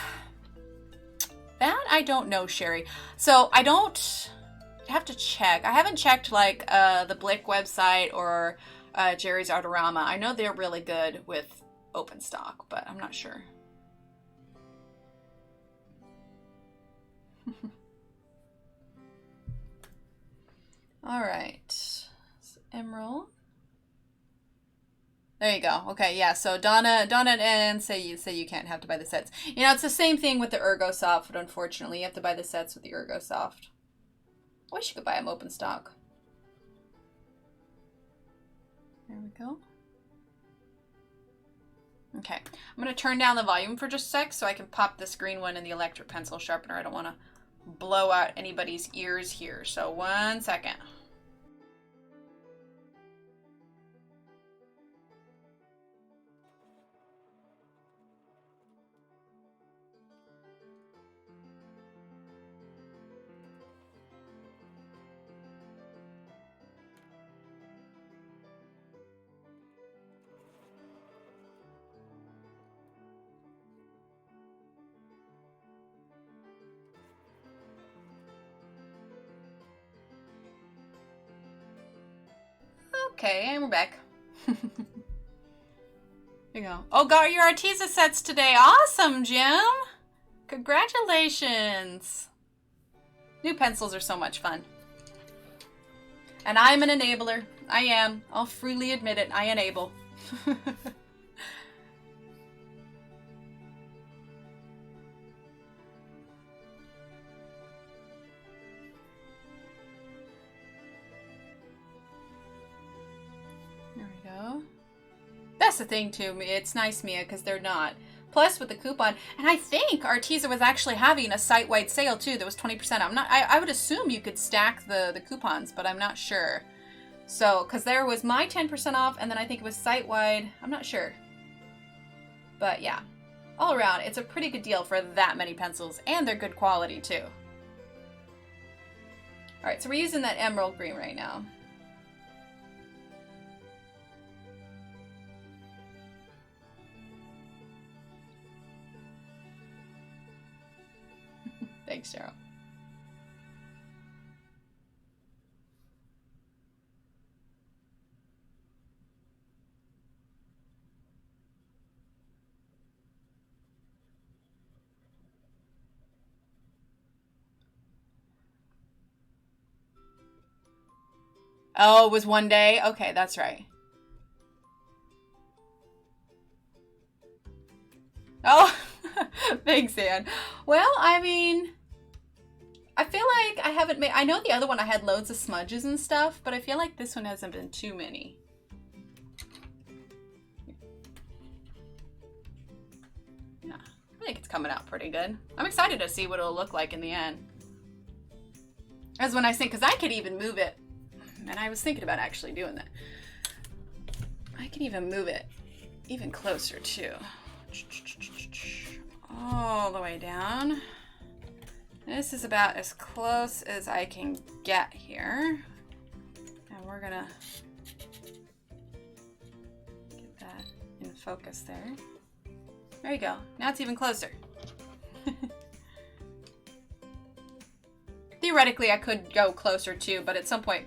That I don't know, Sherry. So I don't have to check. I haven't checked like the Blick website or Jerry's Artorama. I know they're really good with open stock, but I'm not sure. All right, so emerald. There you go. Okay, yeah. So Donna and Ann say you can't have to buy the sets. You know, it's the same thing with the ErgoSoft, but unfortunately, you have to buy the sets with the ErgoSoft. I wish you could buy them open stock. There we go. Okay, I'm gonna turn down the volume for just a sec so I can pop this green one in the electric pencil sharpener. I don't want to blow out anybody's ears here. So 1 second. Okay, and we're back. There you go. Oh, got your Arteza sets today. Awesome, Jim. Congratulations. New pencils are so much fun. And I'm an enabler. I am. I'll freely admit it. I enable. That's the thing too. It's nice, Mia, because they're not. Plus with the coupon, and I think Arteza was actually having a site-wide sale too. That was 20%. I would assume you could stack the coupons, but I'm not sure. So, because there was my 10% off, and then I think it was site-wide. I'm not sure. But yeah, all around, it's a pretty good deal for that many pencils, and they're good quality too. All right, so we're using that emerald green right now. Thanks, Cheryl. Oh, it was one day? Okay, that's right. Oh, thanks, Ann. Well, I mean, I feel like I haven't made... I know the other one I had loads of smudges and stuff, but I feel like this one hasn't been too many. Yeah, I think it's coming out pretty good. I'm excited to see what it'll look like in the end. As when I think, because I could even move it. And I was thinking about actually doing that. I can even move it even closer too. All the way down. This is about as close as I can get here. And we're gonna get that in focus there. There you go. Now it's even closer. Theoretically, I could go closer too, but at some point,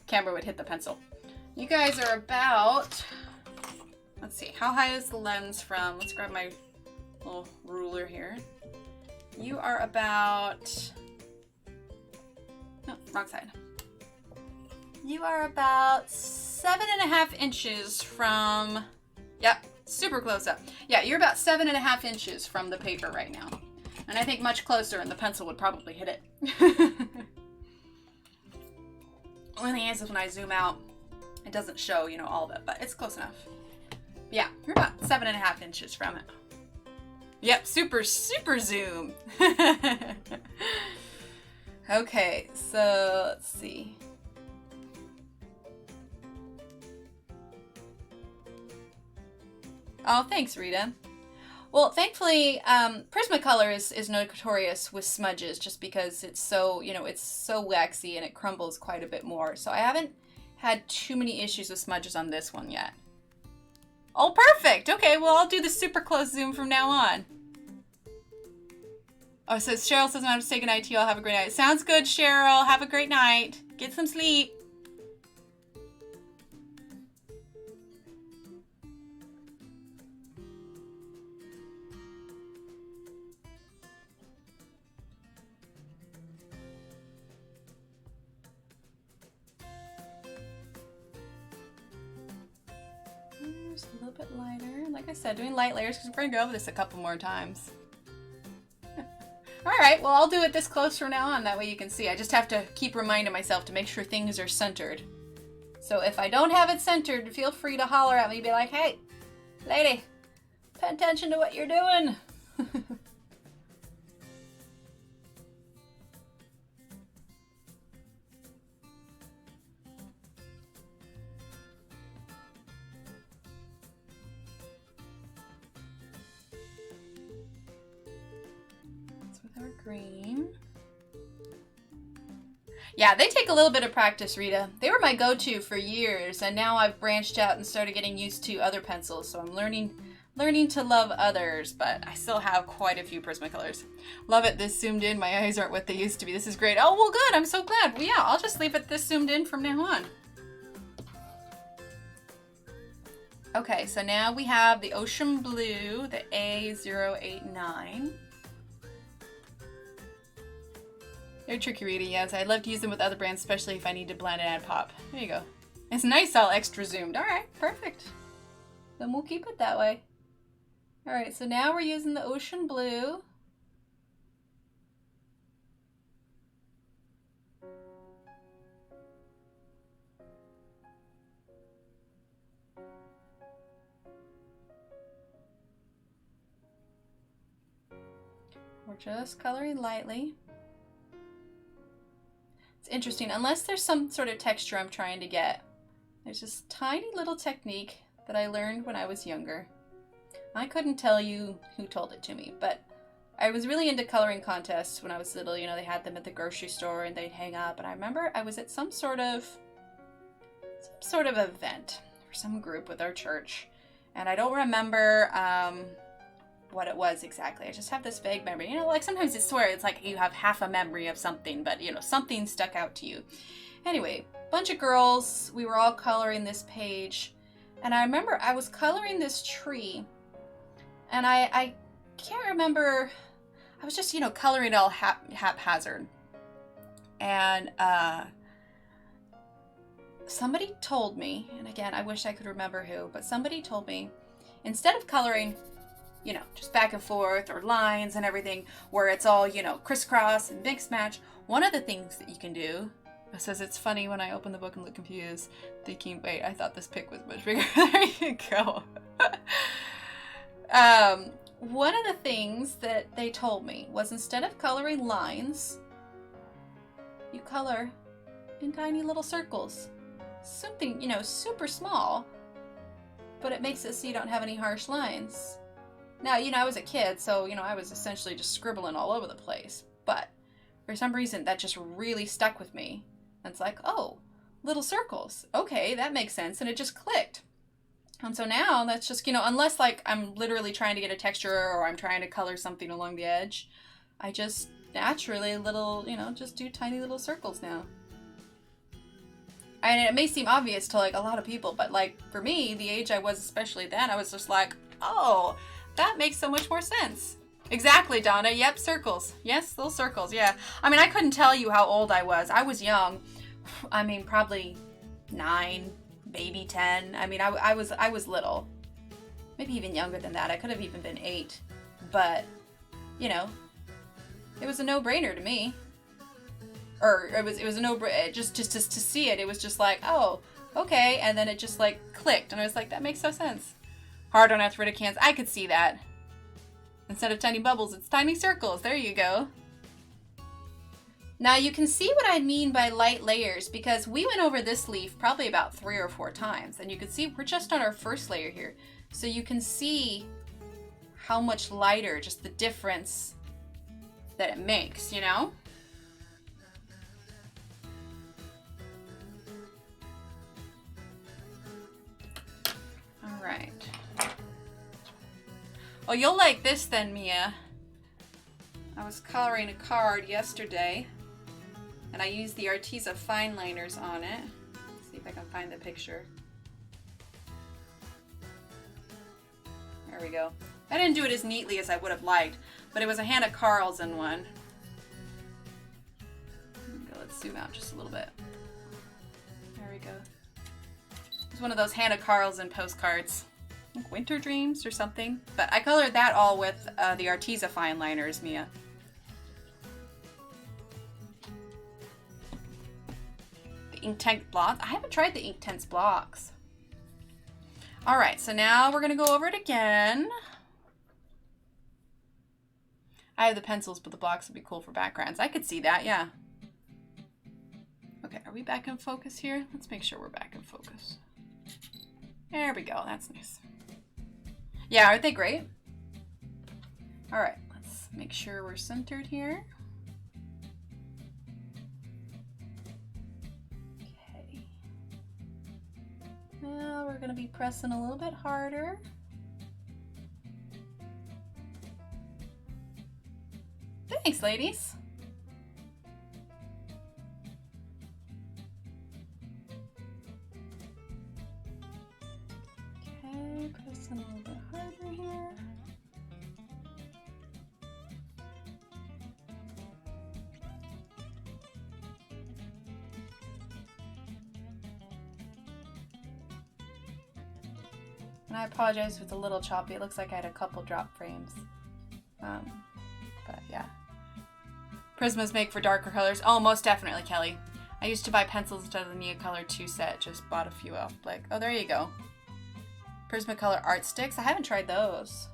camera would hit the pencil. You guys are about, let's see, how high is the lens from? Let's grab my little ruler here. You are about, no, wrong side. You are about 7.5 inches from, yep, super close up. Yeah, you're about 7.5 inches from the paper right now. And I think much closer and the pencil would probably hit it. One thing is when I zoom out, it doesn't show, you know, all of it, but it's close enough. Yeah, you're about 7.5 inches from it. Yep, super zoom. Okay, so let's see. Oh, thanks, Rita. Well, thankfully, Prismacolor is notorious with smudges just because it's so, you know, it's so waxy and it crumbles quite a bit more. So I haven't had too many issues with smudges on this one yet. Oh, perfect. Okay, well, I'll do the super close zoom from now on. Oh, so Cheryl says I have to say goodnight to you. I'll have a great night. Sounds good, Cheryl. Have a great night. Get some sleep. Just a little bit lighter. Like I said, doing light layers because we're going to go over this a couple more times. All right, well, I'll do it this close from now on. That way you can see. I just have to keep reminding myself to make sure things are centered. So if I don't have it centered, feel free to holler at me. Be like, hey, lady, pay attention to what you're doing. green. Yeah, they take a little bit of practice, Rita. They were my go-to for years, and now I've branched out and started getting used to other pencils, so I'm learning to love others, but I still have quite a few Prismacolors. Love it, this zoomed in. My eyes aren't what they used to be. This is great. Oh, well, good. I'm so glad. Well, yeah, I'll just leave it this zoomed in from now on. Okay, so now we have the Ocean Blue, the A089. They're tricky, Rita, yes. I'd love to use them with other brands, especially if I need to blend and add pop. There you go. It's nice all extra zoomed. All right, perfect. Then we'll keep it that way. All right, so now we're using the Ocean Blue. We're just coloring lightly. It's interesting, unless there's some sort of texture I'm trying to get. There's this tiny little technique that I learned when I was younger. I couldn't tell you who told it to me, but I was really into coloring contests when I was little. You know, they had them at the grocery store and they'd hang up. And I remember I was at some sort of event for some group with our church. And I don't remember what it was exactly. I just have this vague memory. You know, like sometimes it's where it's like you have half a memory of something, but you know, something stuck out to you. Anyway, bunch of girls, we were all coloring this page. And I remember I was coloring this tree. And I can't remember, I was just, you know, coloring it all haphazard. And somebody told me, and again, I wish I could remember who, but somebody told me, instead of coloring, you know, just back and forth or lines and everything where it's all, you know, crisscross and mix match, one of the things that you can do, it says it's funny when I open the book and look confused, thinking, wait, I thought this pic was much bigger. There you go. One of the things that they told me was instead of coloring lines, you color in tiny little circles. Something, you know, super small, but it makes it so you don't have any harsh lines. Now, you know, I was a kid, so, you know, I was essentially just scribbling all over the place. But for some reason, that just really stuck with me. And it's like, oh, little circles. Okay, that makes sense. And it just clicked. And so now that's just, you know, unless like I'm literally trying to get a texture or I'm trying to color something along the edge, I just naturally just do tiny little circles now. And it may seem obvious to like a lot of people, but like for me, the age I was, especially then, I was just like, oh, that makes so much more sense. Exactly, Donna. Yep, circles. Yes, little circles. Yeah. I mean, I couldn't tell you how old I was. I was young. I mean, probably 9, maybe 10. I mean, I was little. Maybe even younger than that. I could have even been 8. But, you know, it was a no-brainer to me. Or it was a no-brainer. Just to see it, it was just like, oh, okay. And then it just like clicked. And I was like, that makes no sense. Hard on arthritic hands. I could see that. Instead of tiny bubbles, it's tiny circles. There you go. Now you can see what I mean by light layers because we went over this leaf probably about 3 or 4 times. And you can see we're just on our first layer here. So you can see how much lighter, just the difference that it makes, you know? All right. Well, you'll like this then, Mia. I was coloring a card yesterday, and I used the Arteza fine liners on it. Let's see if I can find the picture. There we go. I didn't do it as neatly as I would have liked, but it was a Hannah Carlson one. Let's zoom out just a little bit. There we go. It's one of those Hannah Carlson postcards. Like Winter Dreams or something. But I colored that all with the Arteza fine liners, Mia. The Inktense blocks. I haven't tried the Inktense blocks. Alright, so now we're going to go over it again. I have the pencils, but the blocks would be cool for backgrounds. I could see that, yeah. Okay, are we back in focus here? Let's make sure we're back in focus. There we go, that's nice. Yeah, aren't they great? All right, let's Make sure we're centered here. Okay. Now we're going to be pressing a little bit harder. Thanks, ladies. Okay, pressing a little bit harder here. And I apologize if it's a little choppy. It looks like I had a couple drop frames. But yeah. Prismas make for darker colors. Oh, most definitely, Kelly. I used to buy pencils instead of the Neocolor 2 set. Just bought a few off Blick. Oh, there you go. Prismacolor art sticks. I haven't tried those.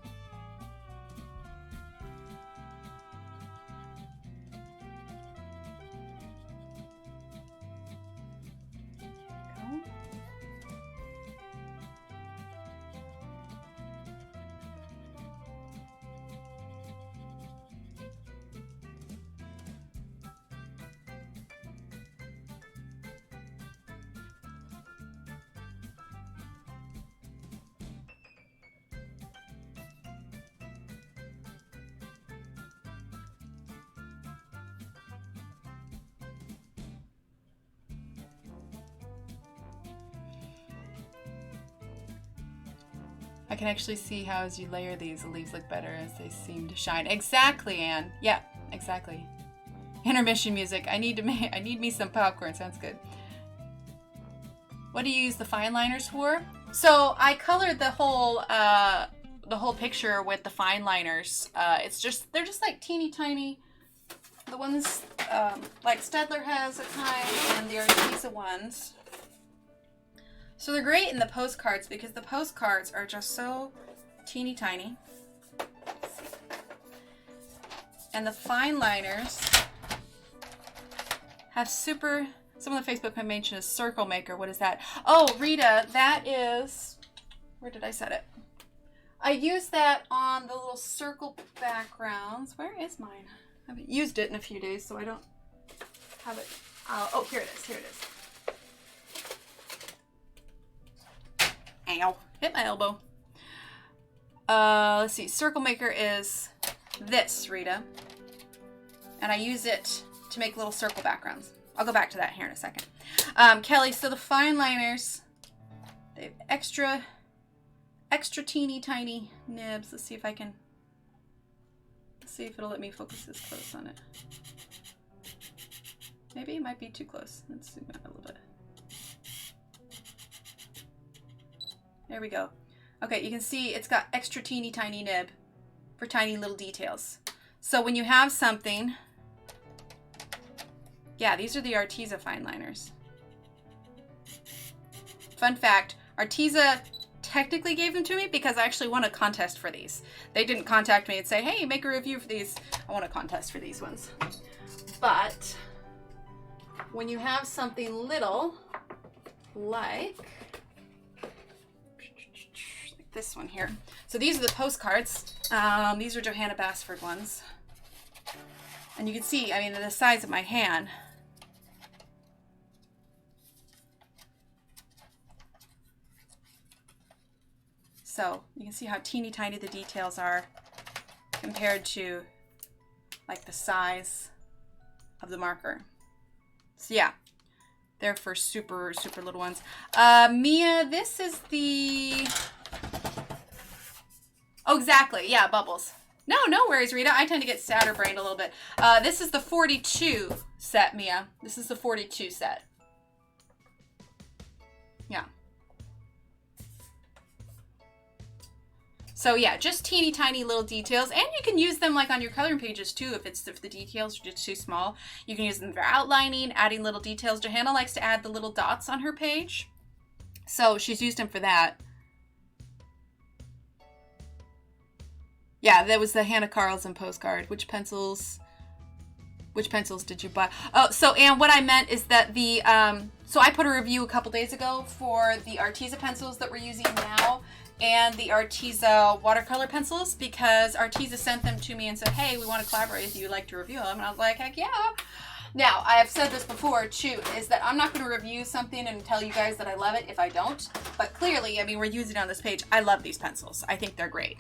I can actually see how as you layer these, the leaves look better as they seem to shine. Exactly, Anne. Yeah, exactly. Intermission music. I need me some popcorn. Sounds good. What do you use the fine liners for? So I colored the whole picture with the fine liners. They're just like teeny tiny. The ones like Staedtler has a kind, and the Arteza ones. So they're great in the postcards because the postcards are just so teeny tiny. And the fine liners have super, some of the Facebook I mentioned is Circle Maker. What is that? Oh, Rita, that is, where did I set it? I used that on the little circle backgrounds. Where is mine? I haven't used it in a few days, so I don't have it. Oh, here it is, here it is. Ow, hit my elbow. Let's see, Circle Maker is this, Rita. And I use it to make little circle backgrounds. I'll go back to that here in a second. Kelly, so the fine liners, they have extra teeny tiny nibs. Let's see if it'll let me focus this close on it. Maybe it might be too close. Let's zoom out a little bit. There we go. Okay, you can see it's got extra teeny tiny nib for tiny little details. So when you have something, yeah, these are the Arteza fine liners. Fun fact, Arteza technically gave them to me because I actually won a contest for these. They didn't contact me and say, hey, make a review for these. I won a contest for these ones. But when you have something little, like this one here. So these are the postcards. These are Johanna Basford ones. And you can see, I mean, the size of my hand. So you can see how teeny tiny the details are compared to like the size of the marker. So yeah, they're for super, super little ones. Mia, this is the... Oh, exactly. Yeah, bubbles. No worries, Rita. I tend to get scatterbrained a little bit. This is the 42 set, Mia. This is the 42 set. Yeah. So yeah, just teeny tiny little details, and you can use them like on your coloring pages too. If the details are just too small, you can use them for outlining, adding little details. Johanna likes to add the little dots on her page, so she's used them for that. Yeah, that was the Hannah Carlson postcard. Which pencils did you buy? Oh, so and what I meant is that so I put a review a couple days ago for the Arteza pencils that we're using now. and the Arteza watercolor pencils, because Arteza sent them to me and said, hey, we want to collaborate with you, like to review them. And I was like, heck yeah. Now, I have said this before too, is that I'm not going to review something and tell you guys that I love it if I don't. But clearly, I mean, we're using it on this page. I love these pencils. I think they're great.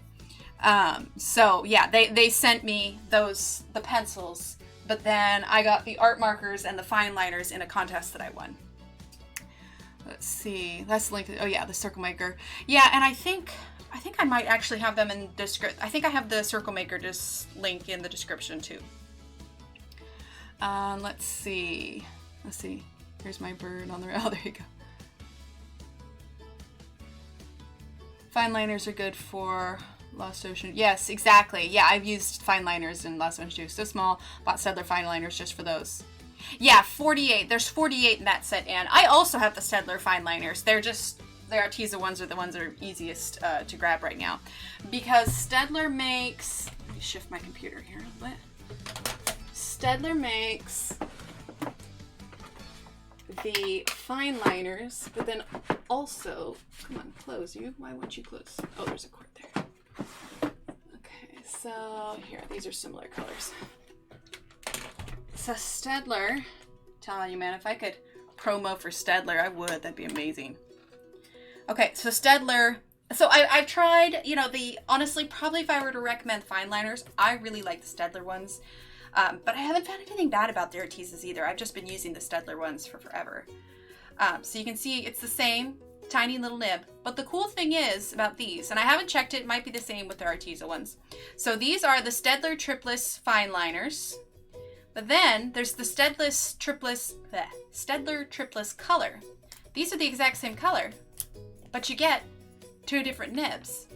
So yeah, they sent me the pencils, but then I got the art markers and the fine liners in a contest that I won. Let's see, that's the link. Oh yeah, the circle maker. Yeah, and I think I might actually have them in description. I think I have the circle maker just link in the description too. Let's see. Here's my bird on the rail. Oh, there you go. Fine liners are good for Lost Ocean. Yes, exactly. Yeah, I've used fine liners in Lost Ocean too. So small. Bought Staedtler fine liners just for those. Yeah, 48. There's 48 in that set, and I also have the Staedtler fine liners. They're Arteza ones are the ones that are easiest to grab right now, because Staedtler makes. Let me shift my computer here a little bit. Staedtler makes the fine liners, but then also, come on, close you. Why won't you close? Oh, there's a cord there. Okay, so here, these are similar colors. So Staedtler, telling you, man, if I could promo for Staedtler, I would. That'd be amazing. Okay, so Staedtler. So I've tried, you know, honestly, probably if I were to recommend fine liners, I really like the Staedtler ones. But I haven't found anything bad about the Artezas either. I've just been using the Staedtler ones for forever. So you can see it's the same tiny little nib. But the cool thing is about these, and I haven't checked it might be the same with the Arteza ones. So these are the Staedtler Tripless fine liners. But then there's the Staedtler Tripless color. These are the exact same color, but you get 2 different nibs.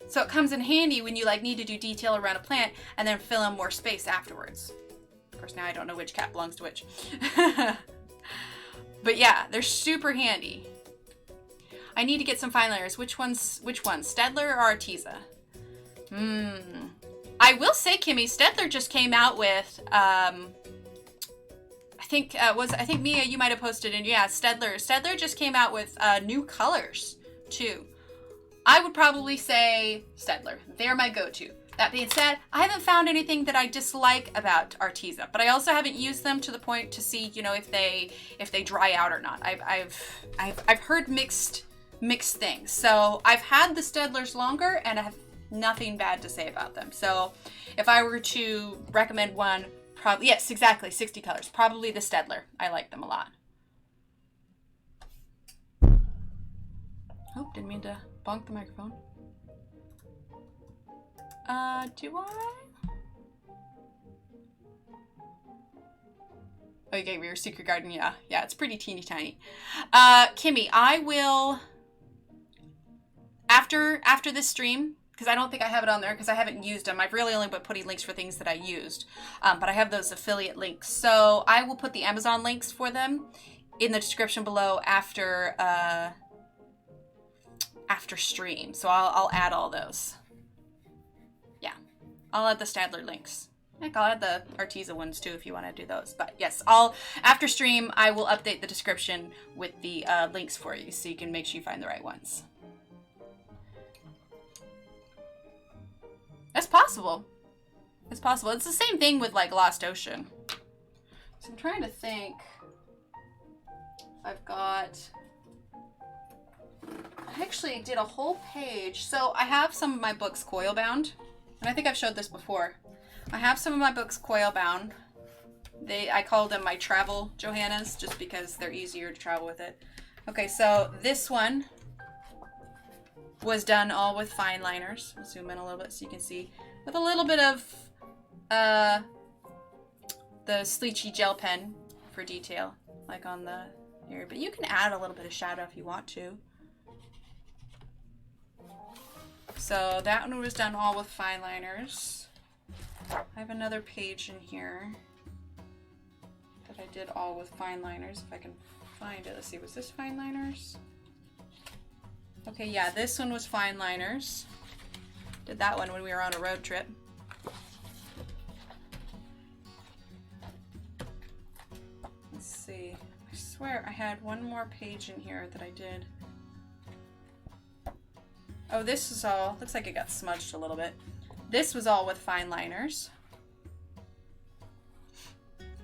So it comes in handy when you like need to do detail around a plant and then fill in more space afterwards. Of course, now I don't know which cat belongs to which. But yeah, they're super handy. I need to get some fine liners. Which ones? Staedtler or Arteza? I will say, Kimmy, Staedtler just came out with, I think Mia, you might have posted in, yeah, Staedtler just came out with new colors too. I would probably say Staedtler. They're my go-to. That being said, I haven't found anything that I dislike about Arteza, but I also haven't used them to the point to see, you know, if they dry out or not. I've heard mixed things. So I've had the Staedtlers longer, and I have nothing bad to say about them. So if I were to recommend one, probably, yes, exactly, 60 colors. Probably the Staedtler. I like them a lot. Oh, didn't mean to bonk the microphone. Do I? Oh, you gave me your secret garden. Yeah, it's pretty teeny tiny. Kimmy, I will, after this stream, because I don't think I have it on there because I haven't used them. I've really only been putting links for things that I used. But I have those affiliate links. So I will put the Amazon links for them in the description below after stream. So I'll add all those. Yeah, I'll add the Staedtler links. Heck, I'll add the Arteza ones too if you want to do those. But yes, after stream, I will update the description with the links for you so you can make sure you find the right ones. That's possible. It's possible. It's the same thing with like Lost Ocean. So I'm trying to think. I've got... I actually did a whole page. So I have some of my books coil bound. And I think I've showed this before. I have some of my books coil bound. I call them my travel Johannas just because they're easier to travel with it. Okay, so this one was done all with fine liners. I'll zoom in a little bit so you can see. With a little bit of the Slicci gel pen for detail, like on the here. But you can add a little bit of shadow if you want to. So that one was done all with fine liners. I have another page in here that I did all with fine liners. If I can find it. Let's see, was this fine liners? Okay, yeah, this one was fine liners. Did that one when we were on a road trip. Let's see. I swear I had one more page in here that I did. Oh, this is all, looks like it got smudged a little bit. This was all with fine liners.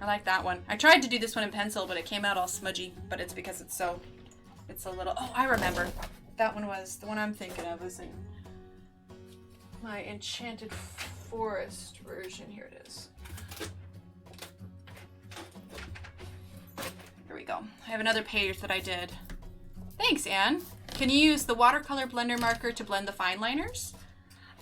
I like that one. I tried to do this one in pencil, but it came out all smudgy, but it's because it's a little, oh, I remember. That one was, the one I'm thinking of was in my Enchanted Forest version. Here it is. Here we go. I have another page that I did. Thanks, Anne. Can you use the watercolor blender marker to blend the fine liners?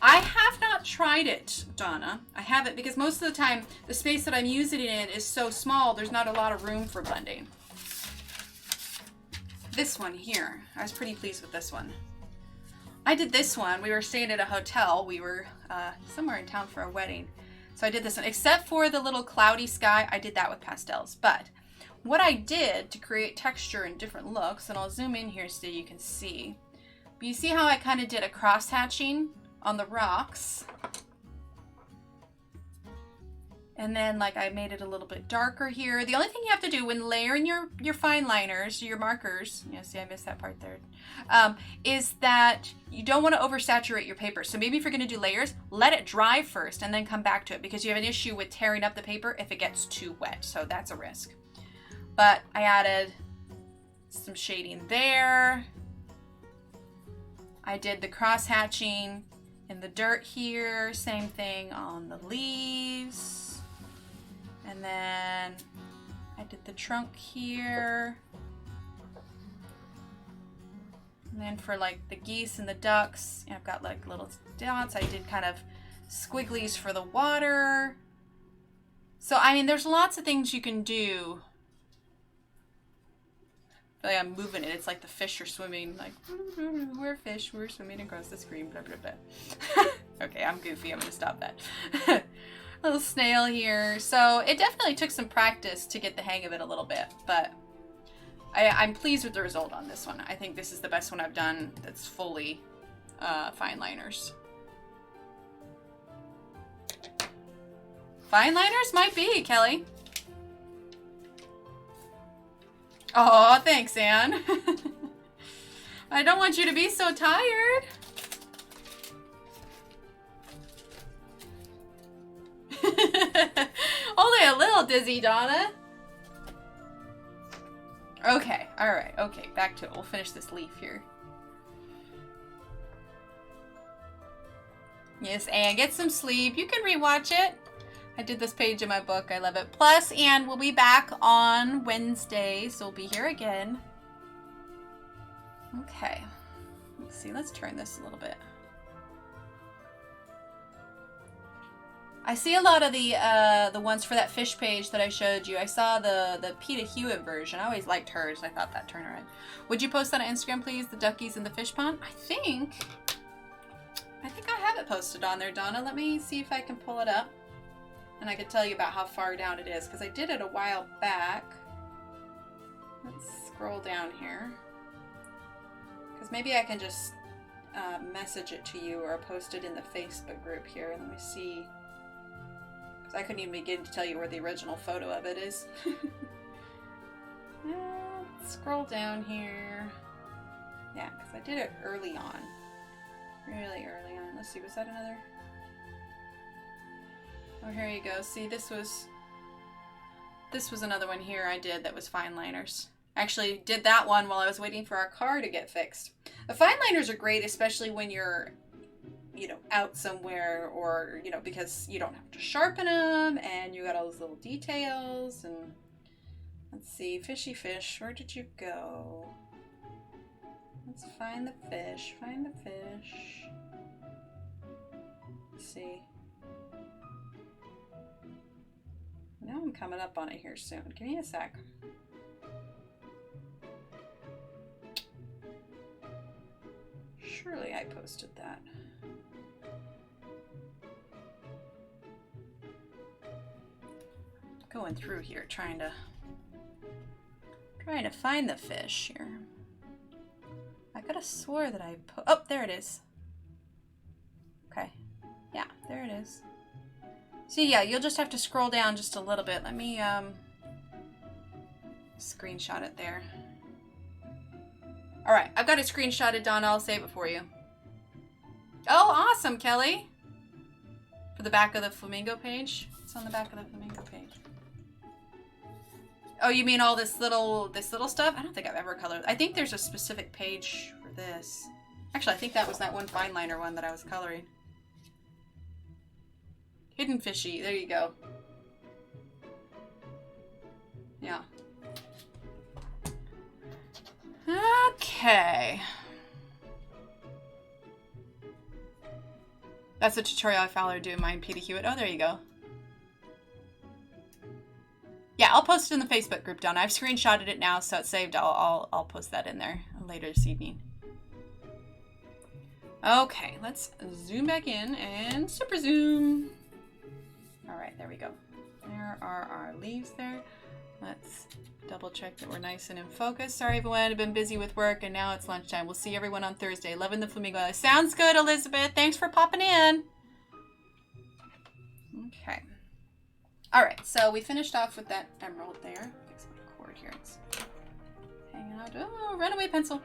I have not tried it, Donna. I haven't, because most of the time the space that I'm using it in is so small, there's not a lot of room for blending. This one here, I was pretty pleased with this one. I did this one. We were staying at a hotel. We were somewhere in town for a wedding. So I did this one, except for the little cloudy sky. I did that with pastels. But what I did to create texture and different looks, and I'll zoom in here so you can see. But you see how I kind of did a cross hatching on the rocks? And then like I made it a little bit darker here. The only thing you have to do when layering your fine liners, your markers, you know, see I missed that part there, is that you don't want to oversaturate your paper. So maybe if you're going to do layers, let it dry first and then come back to it, because you have an issue with tearing up the paper if it gets too wet. So that's a risk. But I added some shading there. I did the cross hatching in the dirt here. Same thing on the leaves. And then I did the trunk here. And then for like the geese and the ducks, I've got like little dots. I did kind of squigglies for the water. So, I mean, there's lots of things you can do. I feel like I'm moving it. It's like the fish are swimming, like, we're fish, we're swimming across the screen, blah, blah, blah. Okay, I'm goofy. I'm going to stop that. Little snail here. So it definitely took some practice to get the hang of it a little bit, but I'm pleased with the result on this one. I think this is the best one I've done that's fully fine liners. Fine liners might be, Kelly. Oh, thanks, Anne. I don't want you to be so tired. Only a little dizzy, Donna. Okay, alright, okay, back to it. We'll finish this leaf here. Yes, Anne, get some sleep. You can rewatch it. I did this page in my book. I love it. Plus, Anne will be back on Wednesday, so we'll be here again. Okay. Let's see. Let's turn this a little bit. I see a lot of the ones for that fish page that I showed you. I saw the Peta Hewitt version. I always liked hers. I thought that turned out right. Would you post that on Instagram, please? The duckies in the fish pond? I think I have it posted on there, Donna. Let me see if I can pull it up. And I can tell you about how far down it is, because I did it a while back. Let's scroll down here. Because maybe I can just message it to you or post it in the Facebook group here. Let me see. Because I couldn't even begin to tell you where the original photo of it is. Let's scroll down here. Yeah, because I did it early on. Really early on. Let's see, was that another? Oh, here you go. See, this was another one here I did that was fine liners. Actually did that one while I was waiting for our car to get fixed. The fine liners are great, especially when you're, you know, out somewhere, or, you know, because you don't have to sharpen them and you got all those little details. And let's see, fishy fish, where did you go? Let's find the fish, find the fish. Let's see. Now I'm coming up on it here soon. Give me a sec. Surely I posted that. Going through here, trying to find the fish here. I could have swore that I put. Oh, there it is. Okay. Yeah, there it is. So yeah, you'll just have to scroll down just a little bit. Let me screenshot it there. All right, I've got it screenshotted, Donna. I'll save it for you. Awesome, Kelly. For the back of the Flamingo page? It's on the back of the Flamingo page. Oh, you mean all this little stuff? I don't think I've ever colored. I think there's a specific page for this. Actually, I think that was that one fine liner one that I was coloring. Hidden Fishy. There you go. Yeah. Okay. That's the tutorial I followed doing mine, Peter Hewitt. Oh, there you go. Yeah, I'll post it in the Facebook group, Donna. I've screenshotted it now, so it's saved. I'll post that in there later this evening. Okay, let's zoom back in and super zoom. All right, there we go. There are our leaves there. Let's double check that we're nice and in focus. Sorry, everyone. I've been busy with work, and now it's lunchtime. We'll see everyone on Thursday. Loving the Flamingo. Sounds good, Elizabeth. Thanks for popping in. Okay. All right, so we finished off with that emerald there. Fix my cord here. It's hanging out. Oh, runaway pencil.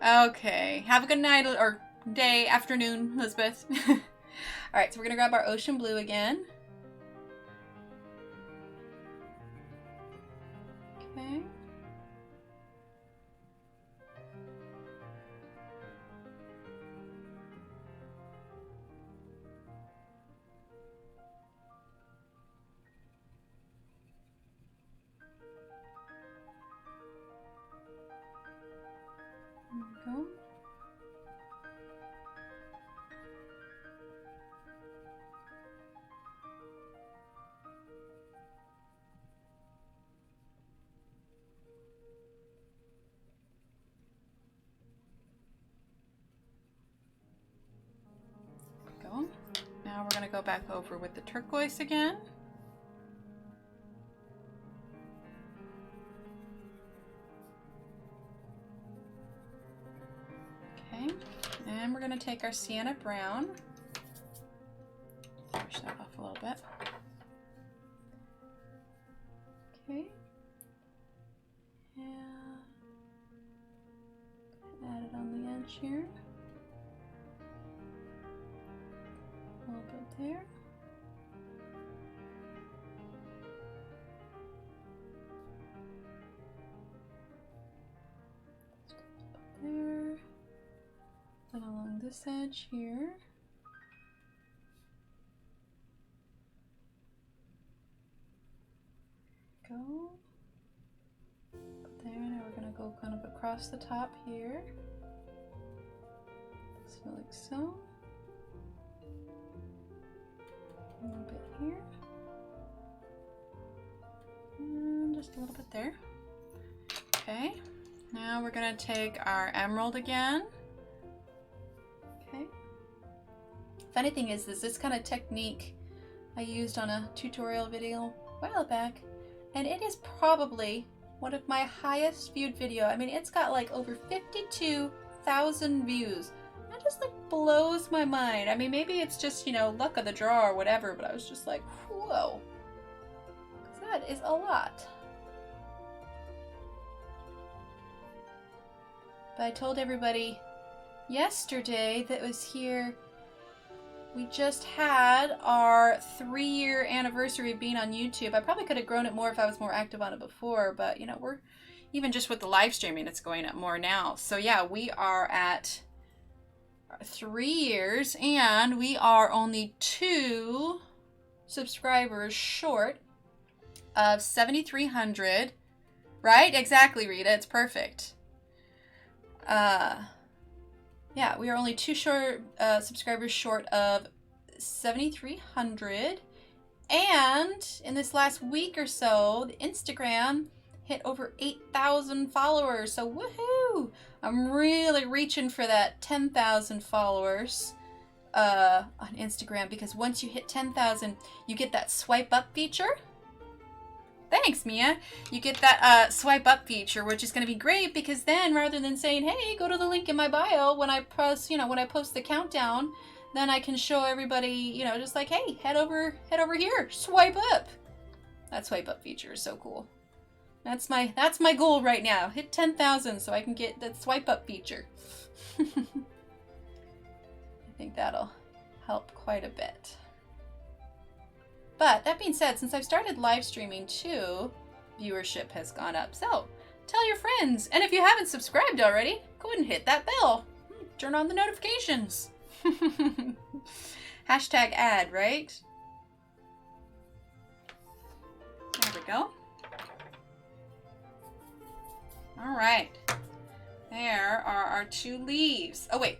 Okay. Have a good night or day, afternoon, Elizabeth. All right, so we're going to grab our ocean blue again. Okay. There we go. Now we're going to go back over with the turquoise again. Okay, and we're going to take our Sienna brown. Push that off a little bit. Okay. Yeah. Add it on the edge here. A little bit there. Just a little bit there. Then along this edge here. Go. Put there. Now we're going to go kind of across the top here. Just like so. A little bit here. And just a little bit there. Okay. Now we're going to take our emerald again. Okay. Funny thing is this kind of technique I used on a tutorial video a while back, and it is probably one of my highest viewed video. I mean, it's got like over 52,000 views. That just like blows my mind. I mean, maybe it's just, you know, luck of the draw or whatever, but I was just like, whoa. That is a lot. But I told everybody yesterday that was here, we just had our 3-year anniversary of being on YouTube. I probably could have grown it more if I was more active on it before, but you know, we're, even just with the live streaming, it's going up more now. So yeah, we are at 3 years, and we are only 2 subscribers short of 7,300, right? Exactly, Rita. It's perfect. Yeah, we are only 2 subscribers short of 7,300, and in this last week or so, the Instagram hit over 8,000 followers. So woohoo! I'm really reaching for that 10,000 followers on Instagram, because once you hit 10,000, you get that swipe up feature. Thanks, Mia. You get that swipe up feature, which is going to be great, because then rather than saying, hey, go to the link in my bio when I post, when I post the countdown, then I can show everybody, just like, hey, head over here, swipe up. That swipe up feature is so cool. That's my goal right now. Hit 10,000 so I can get that swipe up feature. that'll help quite a bit. But that being said, since I've started live streaming too, viewership has gone up. So tell your friends. And if you haven't subscribed already, go ahead and hit that bell. Turn on the notifications. Hashtag ad, right? There we go. All right. There are our 2 leaves. Oh, wait.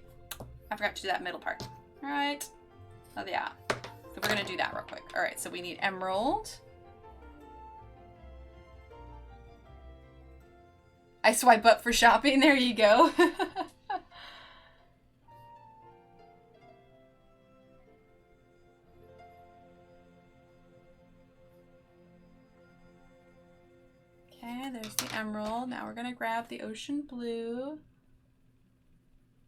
I forgot to do that middle part. All right. Oh, yeah. So we're going to do that real quick. All right. So we need emerald. I swipe up for shopping. There you go. Okay, there's the emerald. Now we're going to grab the ocean blue.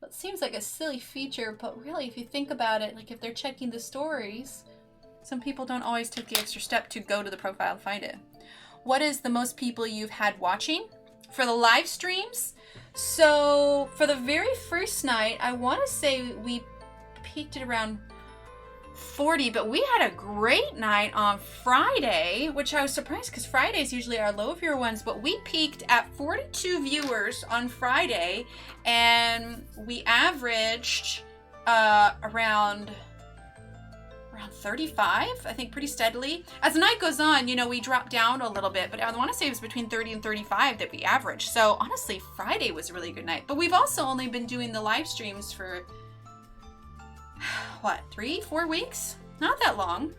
It seems like a silly feature, but really, if you think about it, like if they're checking the stories, some people don't always take the extra step to go to the profile and find it. What is the most people you've had watching? For the live streams? So for the very first night, I want to say we peaked at around 40, but we had a great night on Friday, which I was surprised because Fridays usually are low viewer ones, but we peaked at 42 viewers on Friday, and we averaged around 35, I think, pretty steadily. As the night goes on, you know, we drop down a little bit, but I want to say it was between 30 and 35 that we averaged. So honestly, Friday was a really good night, but we've also only been doing the live streams for what, 3-4 weeks? Not that long.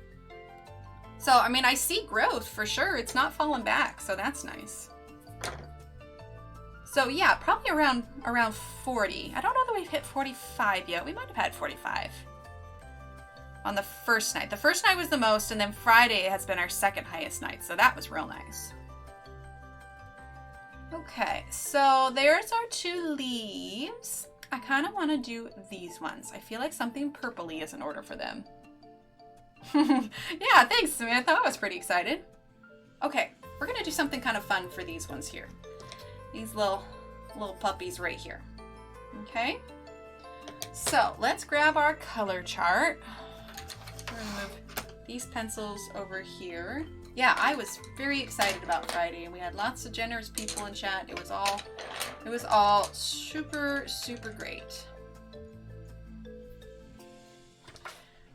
So, I mean, I see growth for sure. It's not falling back, so that's nice. So yeah, probably around 40. I don't know that we've hit 45 yet. We might have had 45 on the first night. The first night was the most, and then Friday has been our second highest night, so that was real nice. Okay, so there's our 2 leaves. I kind of want to do these ones. I feel like something purpley is in order for them. Yeah, thanks, Samantha. I was pretty excited. Okay, we're going to do something kind of fun for these ones here. These little puppies right here. Okay, so let's grab our color chart. We're going to move these pencils over here. Yeah, I was very excited about Friday, and we had lots of generous people in chat. It was all super, super great.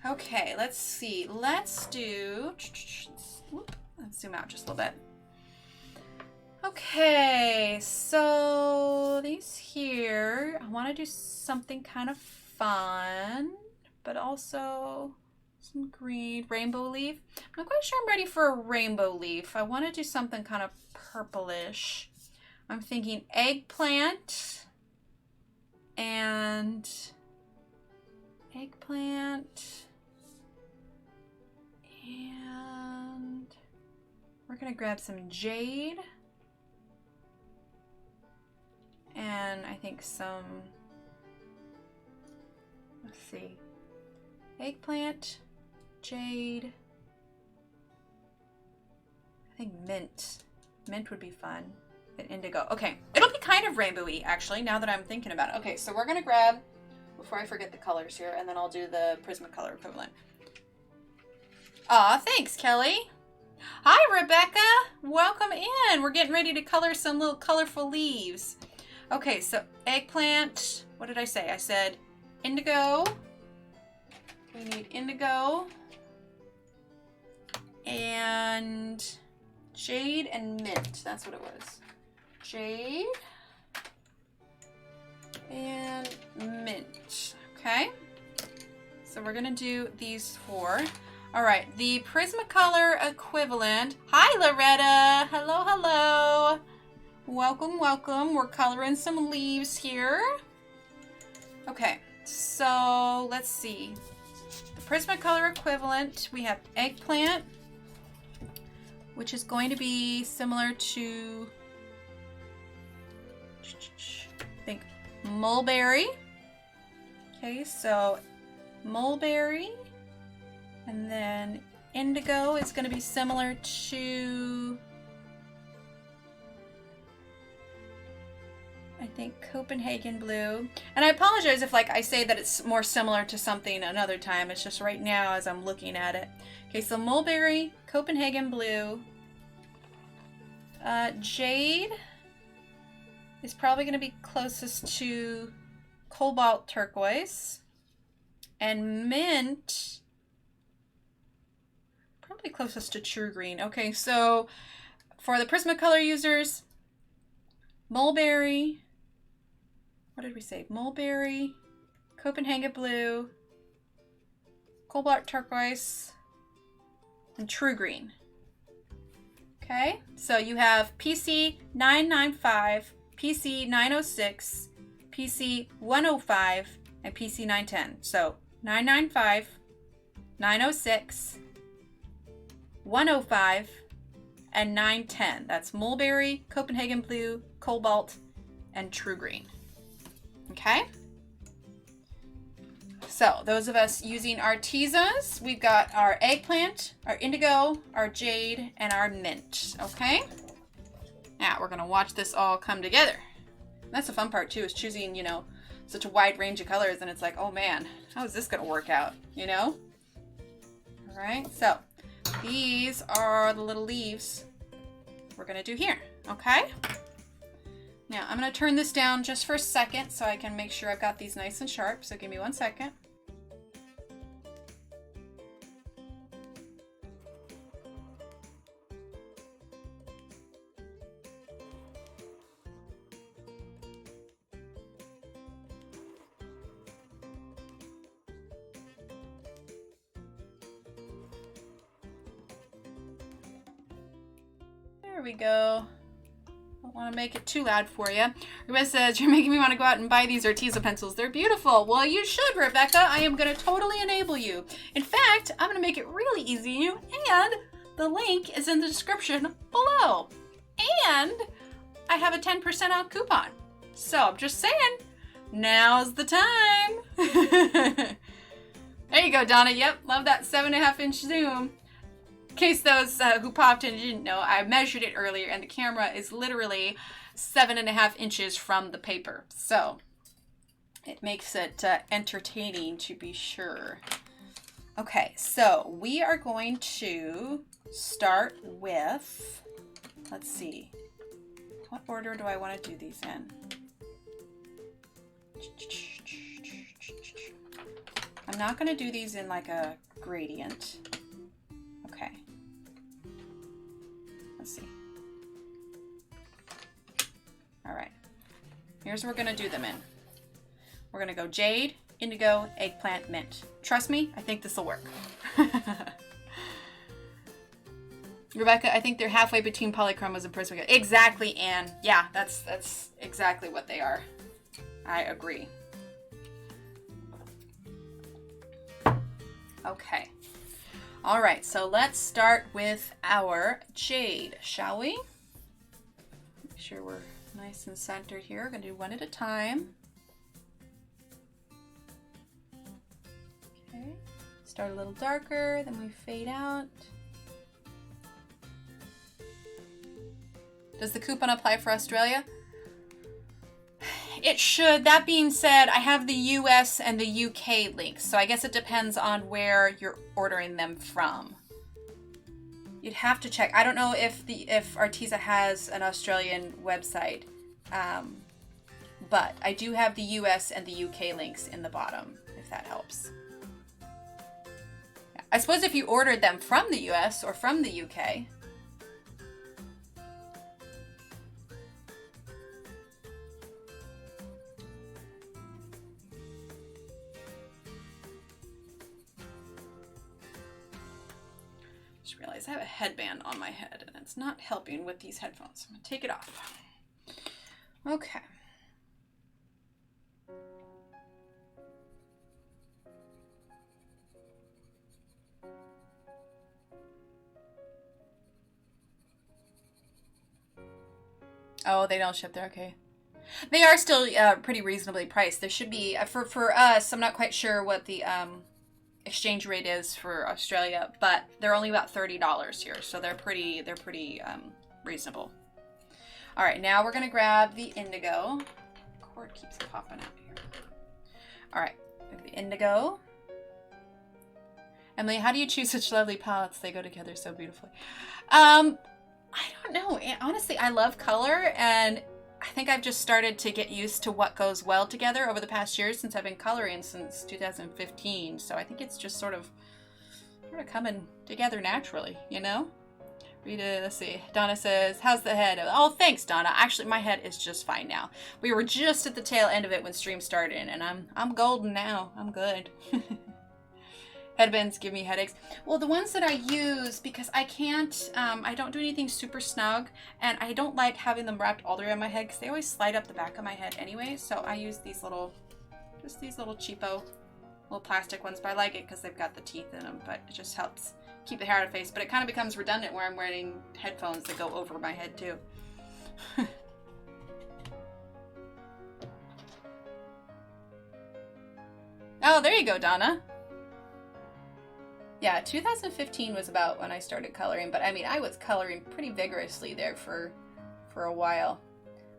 Okay, let's see. Let's zoom out just a little bit. Okay, so these here, I want to do something kind of fun, but also some green, rainbow leaf. I'm not quite sure I'm ready for a rainbow leaf. I want to do something kind of purplish. I'm thinking eggplant and we're going to grab some jade and I think some, let's see, eggplant, jade, I think mint would be fun, and indigo. Okay, it'll be kind of rainbowy actually now that I'm thinking about it. Okay, so we're gonna grab, before I forget the colors here, and then I'll do the Prismacolor equivalent. Aw, thanks Kelly. Hi Rebecca, welcome in. We're getting ready to color some little colorful leaves. Okay, so eggplant, what did I say? I said indigo. We need indigo and jade and mint. That's what it was. Jade and mint. Okay. So we're going to do these 4. All right. The Prismacolor equivalent. Hi, Loretta. Hello, hello. Welcome, welcome. We're coloring some leaves here. Okay. So let's see. Prismacolor equivalent, we have eggplant, which is going to be similar to, I think, mulberry. Okay, so mulberry, and then indigo is going to be similar to, I I think Copenhagen blue. And I apologize if like I say that it's more similar to something another time. It's just right now as I'm looking at it. Okay, so mulberry, Copenhagen blue. Jade is probably going to be closest to cobalt turquoise. And mint, probably closest to true green. Okay, so for the Prismacolor users, mulberry, what did we say? Mulberry, Copenhagen blue, cobalt turquoise, and true green. Okay, so you have PC 995, PC 906, PC 105, and PC 910. So 995, 906, 105, and 910. That's mulberry, Copenhagen blue, cobalt, and true green. Okay? So those of us using our Artisas, we've got our eggplant, our indigo, our jade, and our mint. Okay? Now we're gonna watch this all come together. That's the fun part too, is choosing, you know, such a wide range of colors, and it's like, oh man, how is this gonna work out, you know? All right, so these are the little leaves we're gonna do here, okay? Now I'm gonna turn this down just for a second so I can make sure I've got these nice and sharp, so give me 1 second. There we go. Don't want to make it too loud for you. Rebecca says, you're making me want to go out and buy these Arteza pencils. They're beautiful. Well, you should, Rebecca. I am going to totally enable you. In fact, I'm going to make it really easy on you, and the link is in the description below. And I have a 10% off coupon. So I'm just saying, now's the time. There you go, Donna. Yep, love that 7.5-inch zoom. In case those who popped in didn't know, I measured it earlier, and the camera is literally 7.5 inches from the paper. So it makes it entertaining, to be sure. Okay, so we are going to start with, let's see, what order do I want to do these in? I'm not going to do these in like a gradient. Okay. Let's see. All right. Here's where we're going to do them in. We're going to go jade, indigo, eggplant, mint. Trust me, I think this will work. Rebecca, I think they're halfway between polychromos and Prismacolor. Exactly, Anne. Yeah, that's exactly what they are. I agree. Okay. All right, so let's start with our jade, shall we? Make sure we're nice and centered here. We're gonna do one at a time. Okay, start a little darker, then we fade out. Does the coupon apply for Australia? It should. That being said, I have the US and the UK links, so I guess it depends on where you're ordering them from. You'd have to check. I don't know if Arteza has an Australian website, but I do have the US and the UK links in the bottom, if that helps. I suppose if you ordered them from the US or from the UK. I have a headband on my head and it's not helping with these headphones. I'm gonna take it off. Okay. Oh, they don't ship there. Okay. They are still pretty reasonably priced. There should be for us. I'm not quite sure what the exchange rate is for Australia, but they're only about $30 here, so they're pretty reasonable. All right, now we're gonna grab the indigo. cord keeps popping out here. All right, we have the indigo. Emily, how do you choose such lovely palettes? They go together so beautifully. I don't know. Honestly, I love color, and I think I've just started to get used to what goes well together over the past years since I've been coloring since 2015. So I think it's just sort of coming together naturally, you know? Rita, let's see. Donna says, how's the head? Oh, thanks, Donna. Actually, my head is just fine now. We were just at the tail end of it when stream started, and I'm golden now. I'm good. Headbands give me headaches. Well, the ones that I use, because I can't, I don't do anything super snug, and I don't like having them wrapped all the way on my head because they always slide up the back of my head anyway. So I use these little, just these little cheapo, little plastic ones, but I like it because they've got the teeth in them, but it just helps keep the hair out of face. But it kind of becomes redundant where I'm wearing headphones that go over my head too. Oh, there you go, Donna. Yeah, 2015 was about when I started coloring, but I mean, I was coloring pretty vigorously there for a while.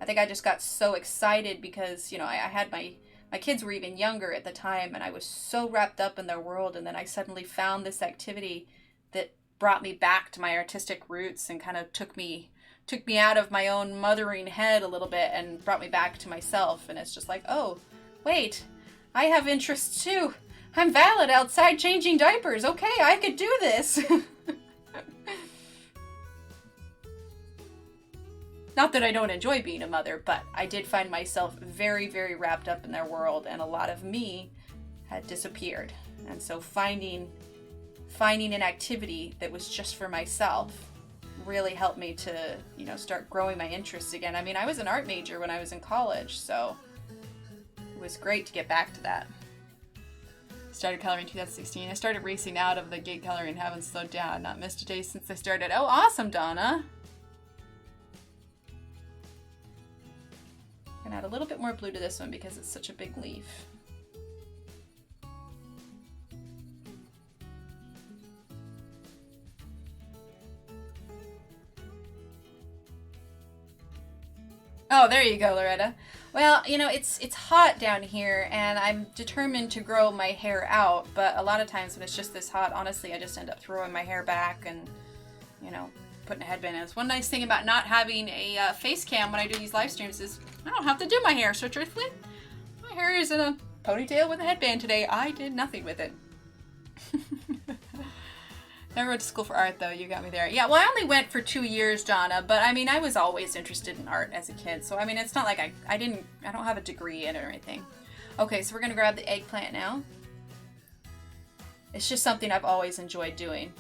I think I just got so excited because, you know, I had my kids were even younger at the time, and I was so wrapped up in their world, and then I suddenly found this activity that brought me back to my artistic roots and kind of took me out of my own mothering head a little bit and brought me back to myself. And it's just like, oh, wait, I have interests too. I'm valid outside changing diapers. Okay, I could do this. Not that I don't enjoy being a mother, but I did find myself very, very wrapped up in their world, and a lot of me had disappeared. And so finding an activity that was just for myself really helped me to, you know, start growing my interests again. I mean, I was an art major when I was in college, so it was great to get back to that. Started coloring in 2016. I started racing out of the gig coloring, haven't slowed down, not missed a day since I started. Oh, awesome, Donna. I'm gonna add a little bit more blue to this one because it's such a big leaf. Oh, there you go, Loretta. Well, you know, it's hot down here, and I'm determined to grow my hair out, but a lot of times when it's just this hot, honestly, I just end up throwing my hair back and, you know, putting a headband in. It's one nice thing about not having a face cam when I do these live streams is I don't have to do my hair, so truthfully, my hair is in a ponytail with a headband today. I did nothing with it. Never went to school for art, though. You got me there. Yeah, well, I only went for 2 years, Donna, but I mean, I was always interested in art as a kid. So, I mean, it's not like I don't have a degree in it or anything. Okay, so we're going to grab the eggplant now. It's just something I've always enjoyed doing.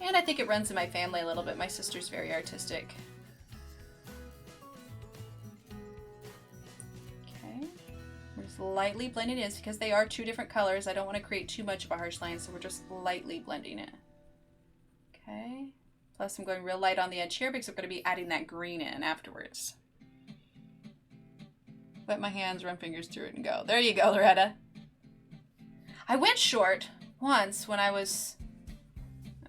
And I think it runs in my family a little bit. My sister's very artistic. We're just lightly blending it in because they are 2 different colors. I don't want to create too much of a harsh line, so we're just lightly blending it. Okay. Plus I'm going real light on the edge here because I'm going to be adding that green in afterwards. Let my hands run fingers through it and go. There you go, Loretta. I went short once when I was,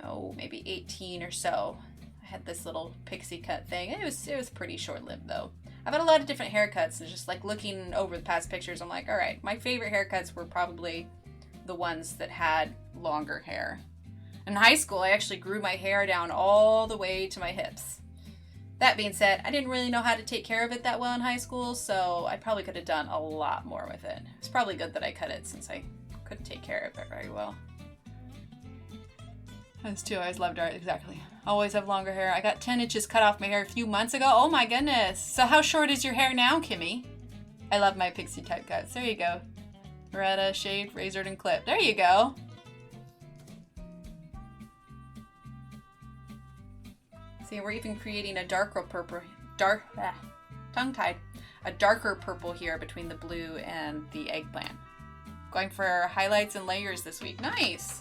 oh, maybe 18 or so. I had this little pixie cut thing. It was pretty short-lived though. I've had a lot of different haircuts, and just like looking over the past pictures, I'm like, all right, my favorite haircuts were probably the ones that had longer hair. In high school, I actually grew my hair down all the way to my hips. That being said, I didn't really know how to take care of it that well in high school, so I probably could have done a lot more with it. It's probably good that I cut it since I couldn't take care of it very well. That's too. I always loved art. Exactly. Always have longer hair. I got 10 inches cut off my hair a few months ago. Oh my goodness. So how short is your hair now, Kimmy? I love my pixie type cuts. There you go. Loretta, shaved, razored, and clipped. There you go. See, we're even creating a darker purple. Tongue-tied. A darker purple here between the blue and the eggplant. Going for highlights and layers this week. Nice.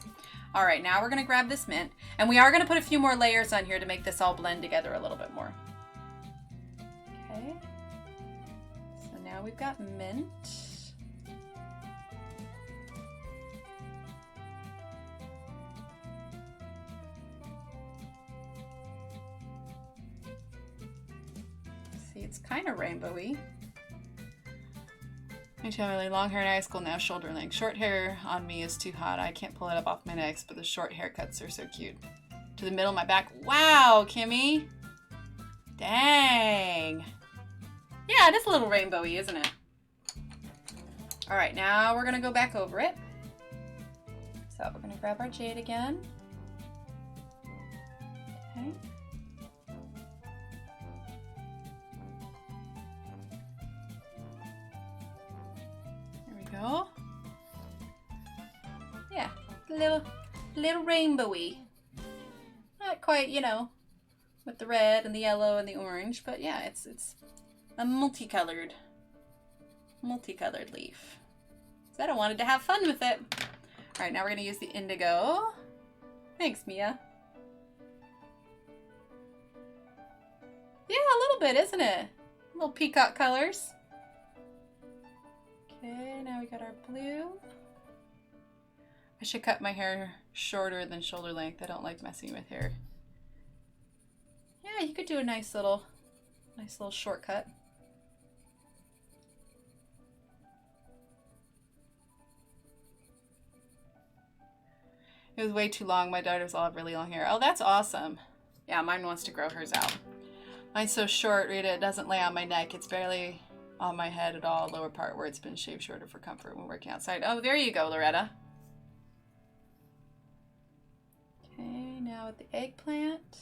All right, now we're gonna grab this mint, and we are gonna put a few more layers on here to make this all blend together a little bit more. Okay, so now we've got mint. See, It's kind of rainbowy. I used to have really long hair in high school, now shoulder length. Short hair on me is too hot. I can't pull it up off my necks, but the short haircuts are so cute. To the middle of my back. Wow, Kimmy. Dang. Yeah, it is a little rainbowy, isn't it? All right, now we're gonna go back over it. So we're gonna grab our Jade again. Okay. There we go. Yeah, a little rainbowy. Not quite, you know, with the red and the yellow and the orange, but yeah, it's a multicolored leaf. So I wanted to have fun with it. All right, now we're gonna use the indigo. Thanks, Mia. Yeah, a little bit, isn't it? Little peacock colors. Okay, now we got our blue. I should cut my hair shorter than shoulder length. I don't like messing with hair. Yeah, you could do a nice little shortcut. It was way too long. My daughters all have really long hair. Oh, that's awesome. Yeah, mine wants to grow hers out. Mine's so short, Rita, it doesn't lay on my neck. It's barely on my head at all, lower part where it's been shaved shorter for comfort when working outside. Oh, there you go, Loretta. Okay, now with the eggplant.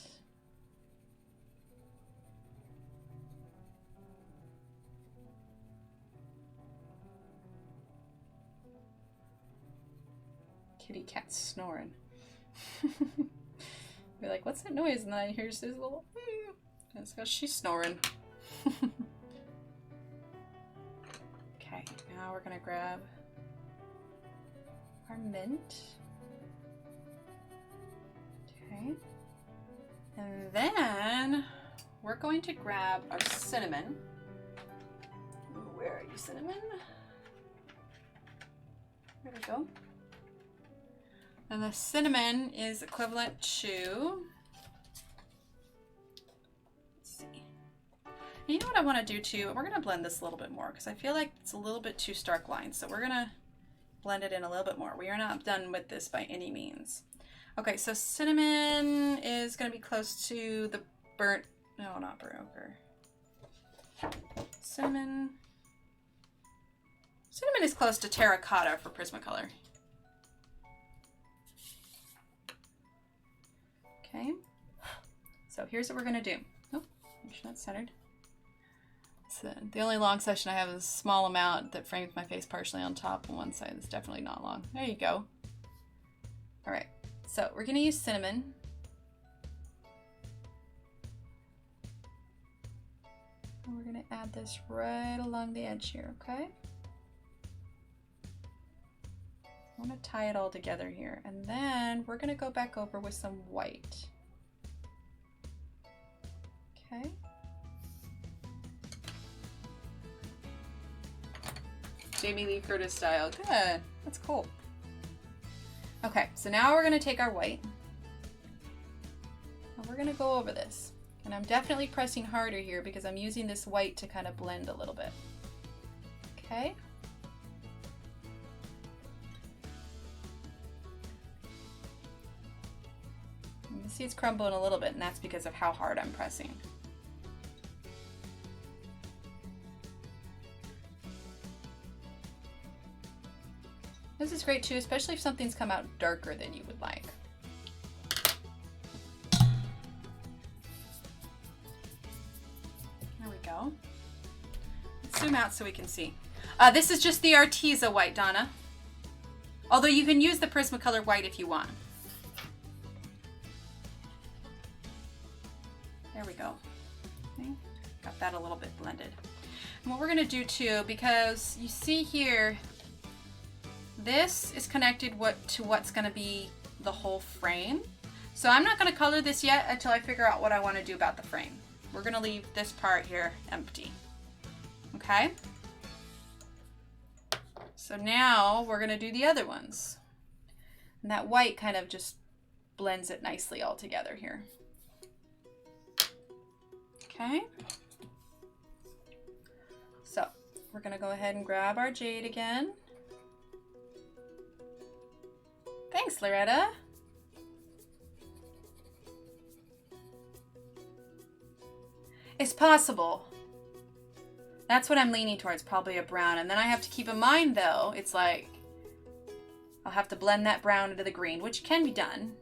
Kitty cat's snoring. Be like, what's that noise? And then I hear this little. That's because she's snoring. Okay, now we're gonna grab our mint. Okay, and then we're going to grab our cinnamon. Ooh, where are you, cinnamon? There we go. And the cinnamon is equivalent to, let's see. You know what I want to do too? We're going to blend this a little bit more because I feel like it's a little bit too stark lines. So we're going to blend it in a little bit more. We are not done with this by any means. Okay, so cinnamon is going to be close to the burnt, no, not burnt ochre. Cinnamon is close to terracotta for Prismacolor. Okay, so here's what we're gonna do. Oh, make sure that's centered. So the only long section I have is a small amount that frames my face partially on top on one side. It's definitely not long. There you go. All right, so we're gonna use cinnamon. And we're gonna add this right along the edge here, okay? I want to tie it all together here, and then we're going to go back over with some white. Okay. Jamie Lee Curtis style. Good. That's cool. Okay, so now we're going to take our white, and we're going to go over this. And I'm definitely pressing harder here because I'm using this white to kind of blend a little bit. Okay. You see it's crumbling a little bit, and that's because of how hard I'm pressing. This is great too, especially if something's come out darker than you would like. There we go. Let's zoom out so we can see. This is just the Arteza white, Donna. Although you can use the Prismacolor white if you want. There we go. Okay. Got that a little bit blended. And what we're gonna do too, because you see here, this is connected to what's gonna be the whole frame. So I'm not gonna color this yet until I figure out what I wanna do about the frame. We're gonna leave this part here empty. Okay? So now we're gonna do the other ones. And that white kind of just blends it nicely all together here. Okay. we're gonna go ahead and grab our Jade again. Thanks, Loretta. It's possible. That's what I'm leaning towards, probably a brown. And then I have to keep in mind, though, it's like I'll have to blend that brown into the green, which can be done.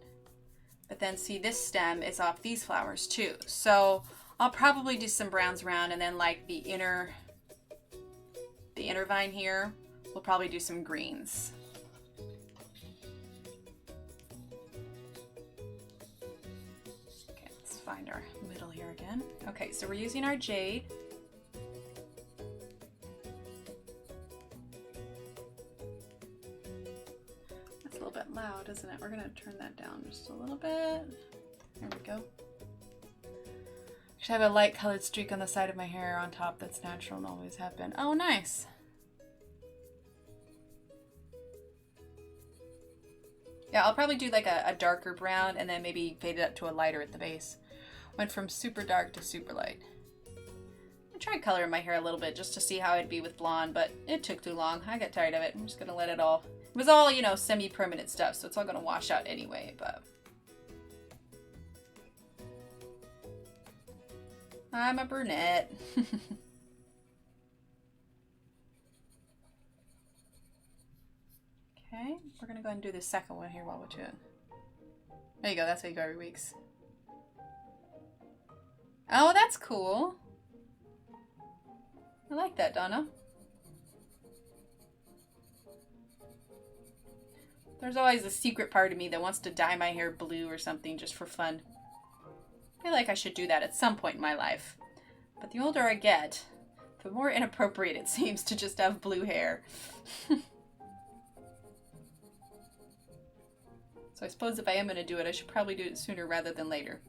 But then see, this stem is off these flowers too. So I'll probably do some browns around, and then like the inner vine here, we'll probably do some greens. Okay, let's find our middle here again. Okay, so we're using our Jade. That's a little bit loud, isn't it? We're gonna turn that down just a little bit. There we go. I have a light colored streak on the side of my hair on top that's natural and always have been. Oh, nice. Yeah, I'll probably do like a darker brown and then maybe fade it up to a lighter at the base. Went from super dark to super light. I tried coloring my hair a little bit just to see how it'd be with blonde, but it took too long. I got tired of it. I'm just gonna let it all. It was all, you know, semi-permanent stuff, so it's all gonna wash out anyway, but. I'm a brunette. Okay, we're gonna go ahead and do the second one here while we're doing it. There you go, that's how you go every week's. Oh, that's cool. I like that, Donna. There's always a secret part of me that wants to dye my hair blue or something just for fun. I feel like I should do that at some point in my life. But the older I get, the more inappropriate it seems to just have blue hair. So I suppose if I am going to do it, I should probably do it sooner rather than later.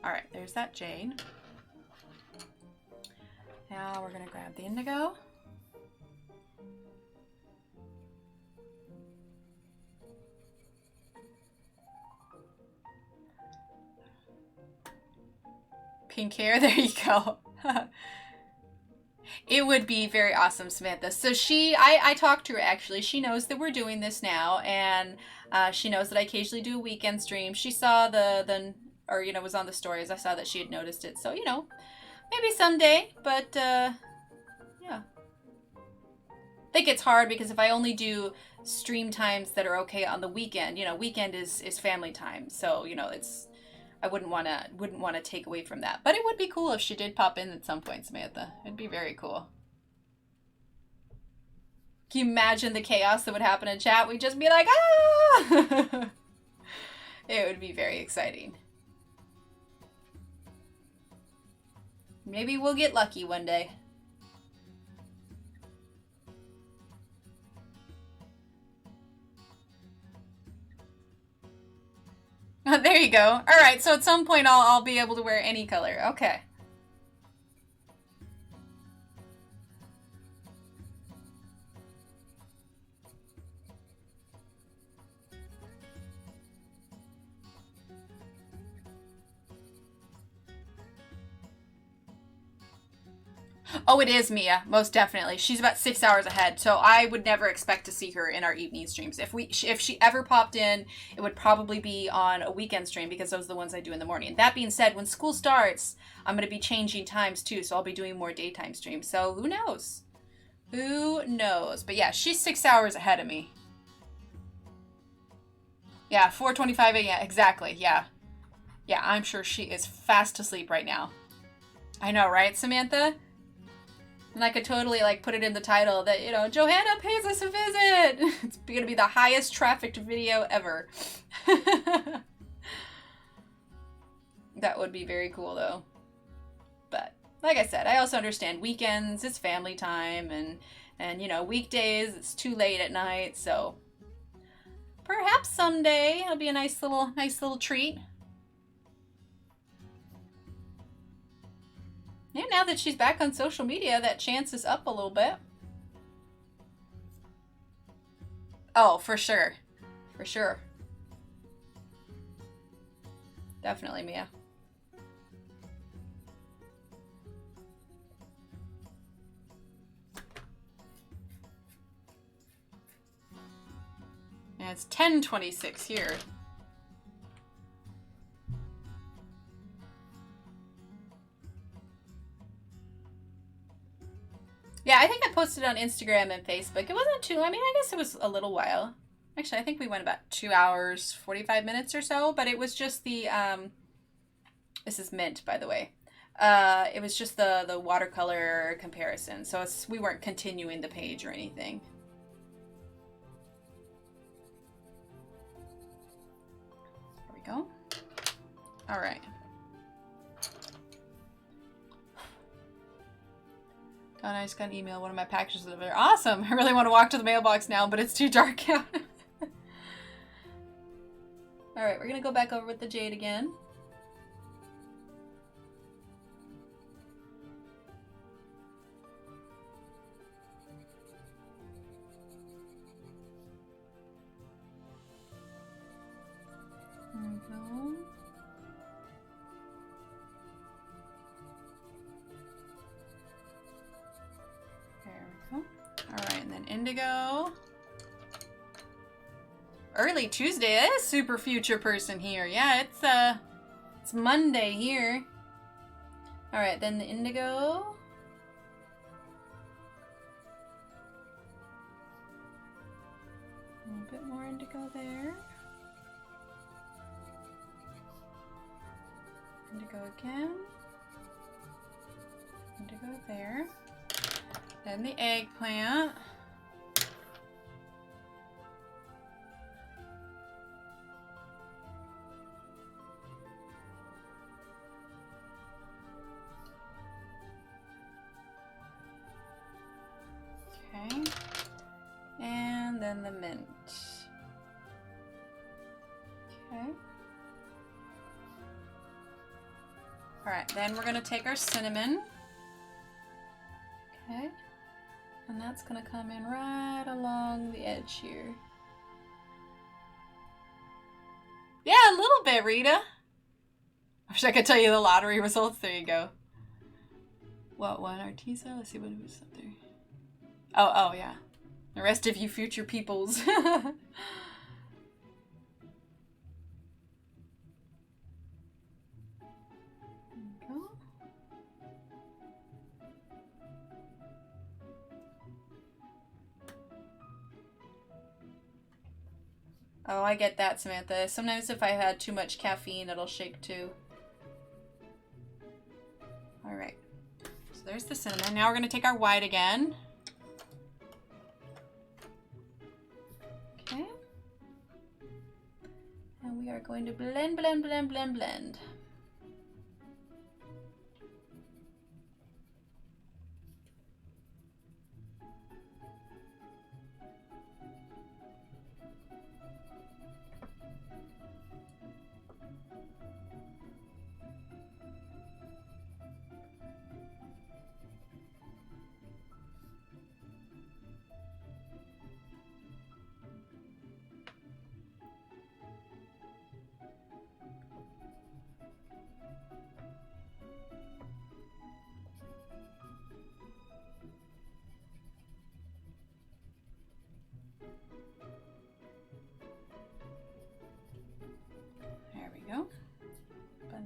Alright, there's that Jade. Now we're going to grab the Indigo. Pink hair, there you go. It would be very awesome, Samantha. So I talked to her actually. She knows that we're doing this now, and she knows that I occasionally do a weekend stream. She saw or you know, was on the stories. I saw that she had noticed it. So, you know, maybe someday, but yeah. I think it's hard because if I only do stream times that are okay on the weekend, you know, weekend is family time. So, you know, I wouldn't want to take away from that. But it would be cool if she did pop in at some point, Samantha. It'd be very cool. Can you imagine the chaos that would happen in chat? We'd just be like, ah! It would be very exciting. Maybe we'll get lucky one day. There you go. All right, so at some point I'll be able to wear any color. Okay. Oh, it is Mia, most definitely. She's about 6 hours ahead, so I would never expect to see her in our evening streams. If she ever popped in, it would probably be on a weekend stream because those are the ones I do in the morning. That being said, when school starts, I'm going to be changing times too, so I'll be doing more daytime streams. So who knows? Who knows? But yeah, she's 6 hours ahead of me. Yeah, 4:25 a.m. Exactly. Yeah. Yeah, I'm sure she is fast asleep right now. I know, right, Samantha? And I could totally like put it in the title that, you know, Johanna pays us a visit. It's going to be the highest trafficked video ever. That would be very cool though. But like I said, I also understand weekends, it's family time, and you know, weekdays, it's too late at night. So perhaps someday it'll be a nice little treat. Yeah, now that she's back on social media, that chance is up a little bit. Oh, for sure. For sure. Definitely, Mia. Yeah, it's 10:26 here. Yeah, I think I posted on Instagram and Facebook. It wasn't too, I mean, I guess it was a little while. Actually, I think we went about 2 hours, 45 minutes or so, but it was just the, this is mint, by the way. It was just the watercolor comparison. So we weren't continuing the page or anything. There we go. All right. Don, I just got an email. One of my packages over there. Awesome. I really want to walk to the mailbox now, but it's too dark out. All right, we're going to go back over with the Jade again. There we go. There we go. All right, and then Indigo. Early Tuesday. That is super future person here. Yeah, it's Monday here. All right, then the Indigo. A little bit more Indigo there. Indigo again. Indigo there. Then the Eggplant. Okay. And then the mint. Okay. Alright, then we're gonna take our cinnamon. Okay. And that's gonna come in right along the edge here. Yeah, a little bit, Rita. I wish I could tell you the lottery results. There you go. What one? Artisa? Let's see what it was up there. Oh, yeah. The rest of you future peoples. Oh, I get that, Samantha. Sometimes if I had too much caffeine, it'll shake too. Alright. So there's the cinnamon. Now we're going to take our white again. Okay. And we are going to blend, blend, blend, blend, blend.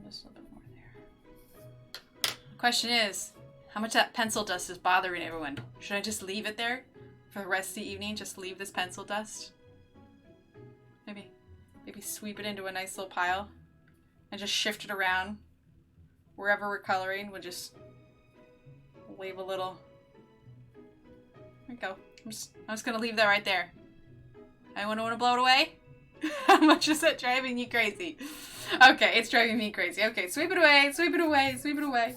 A little bit more there. The question is, how much of that pencil dust is bothering everyone? Should I just leave it there for the rest of the evening? Just leave this pencil dust? Maybe sweep it into a nice little pile and just shift it around wherever we're coloring. We'll just wave a little. There we go. I'm just gonna leave that right there. Anyone want to blow it away? How much is that driving you crazy? Okay, it's driving me crazy. Okay, sweep it away, sweep it away, sweep it away.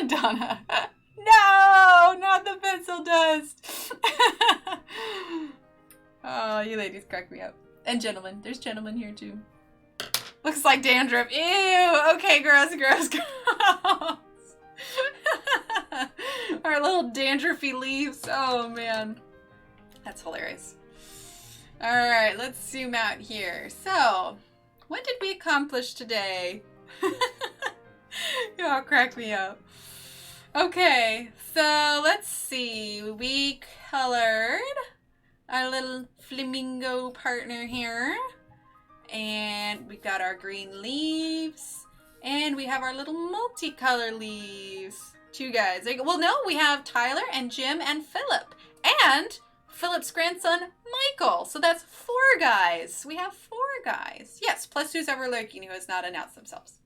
Donna. No, not the pencil dust. Oh, you ladies crack me up. And gentlemen. There's gentlemen here too. Looks like dandruff. Ew. Okay, gross, gross, gross. Our little dandruffy leaves. Oh, man. That's hilarious. All right, let's zoom out here. So, what did we accomplish today? Y'all crack me up. Okay, so let's see. We colored our little flamingo partner here. And we've got our green leaves. And we have our little multicolor leaves. Two guys. Well, no, we have Tyler and Jim and Philip. And Philip's grandson, Michael. So that's 4 guys. We have 4 guys. Yes, plus who's ever lurking who has not announced themselves.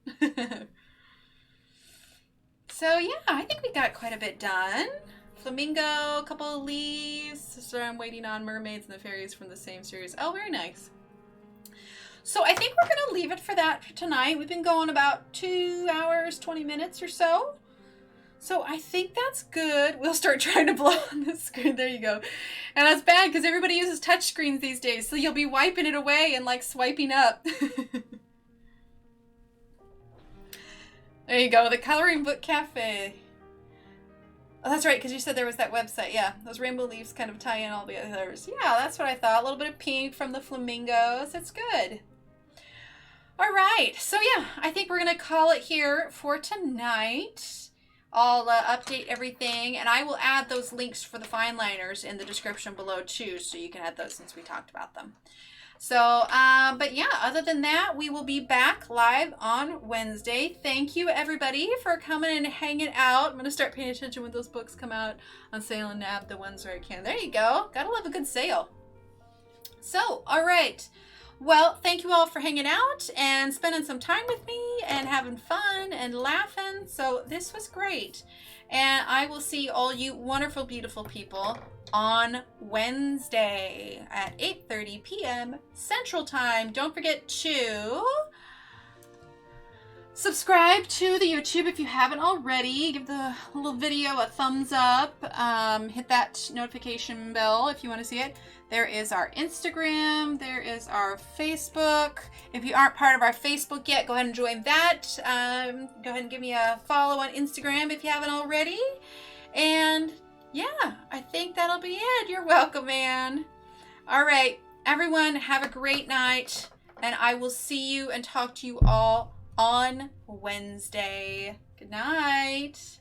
So yeah, I think we got quite a bit done. Flamingo, a couple of leaves. So I'm waiting on mermaids and the fairies from the same series. Oh, very nice. So I think we're going to leave it for that for tonight. We've been going about 2 hours, 20 minutes or so. So I think that's good. We'll start trying to blow on the screen. There you go. And that's bad because everybody uses touch screens these days. So you'll be wiping it away and like swiping up. There you go. The Coloring Book Cafe. Oh, that's right, because you said there was that website. Yeah, those rainbow leaves kind of tie in all the others. Yeah, that's what I thought. A little bit of pink from the flamingos. That's good. All right. So yeah, I think we're going to call it here for tonight. I'll update everything, and I will add those links for the fine liners in the description below too, so you can add those since we talked about them. So, but yeah, other than that, we will be back live on Wednesday. Thank you, everybody, for coming and hanging out. I'm going to start paying attention when those books come out on sale and nab the ones where I can. There you go. Gotta love a good sale. So, all right. Well, thank you all for hanging out and spending some time with me and having fun and laughing. So this was great. And I will see all you wonderful, beautiful people on Wednesday at 8:30 p.m. Central Time. Don't forget to subscribe to the YouTube if you haven't already. Give the little video a thumbs up. Hit that notification bell if you want to see it. There is our Instagram. There is our Facebook. If you aren't part of our Facebook yet, go ahead and join that. Go ahead and give me a follow on Instagram if you haven't already. And yeah, I think that'll be it. You're welcome, man. All right, everyone, have a great night. And I will see you and talk to you all on Wednesday. Good night.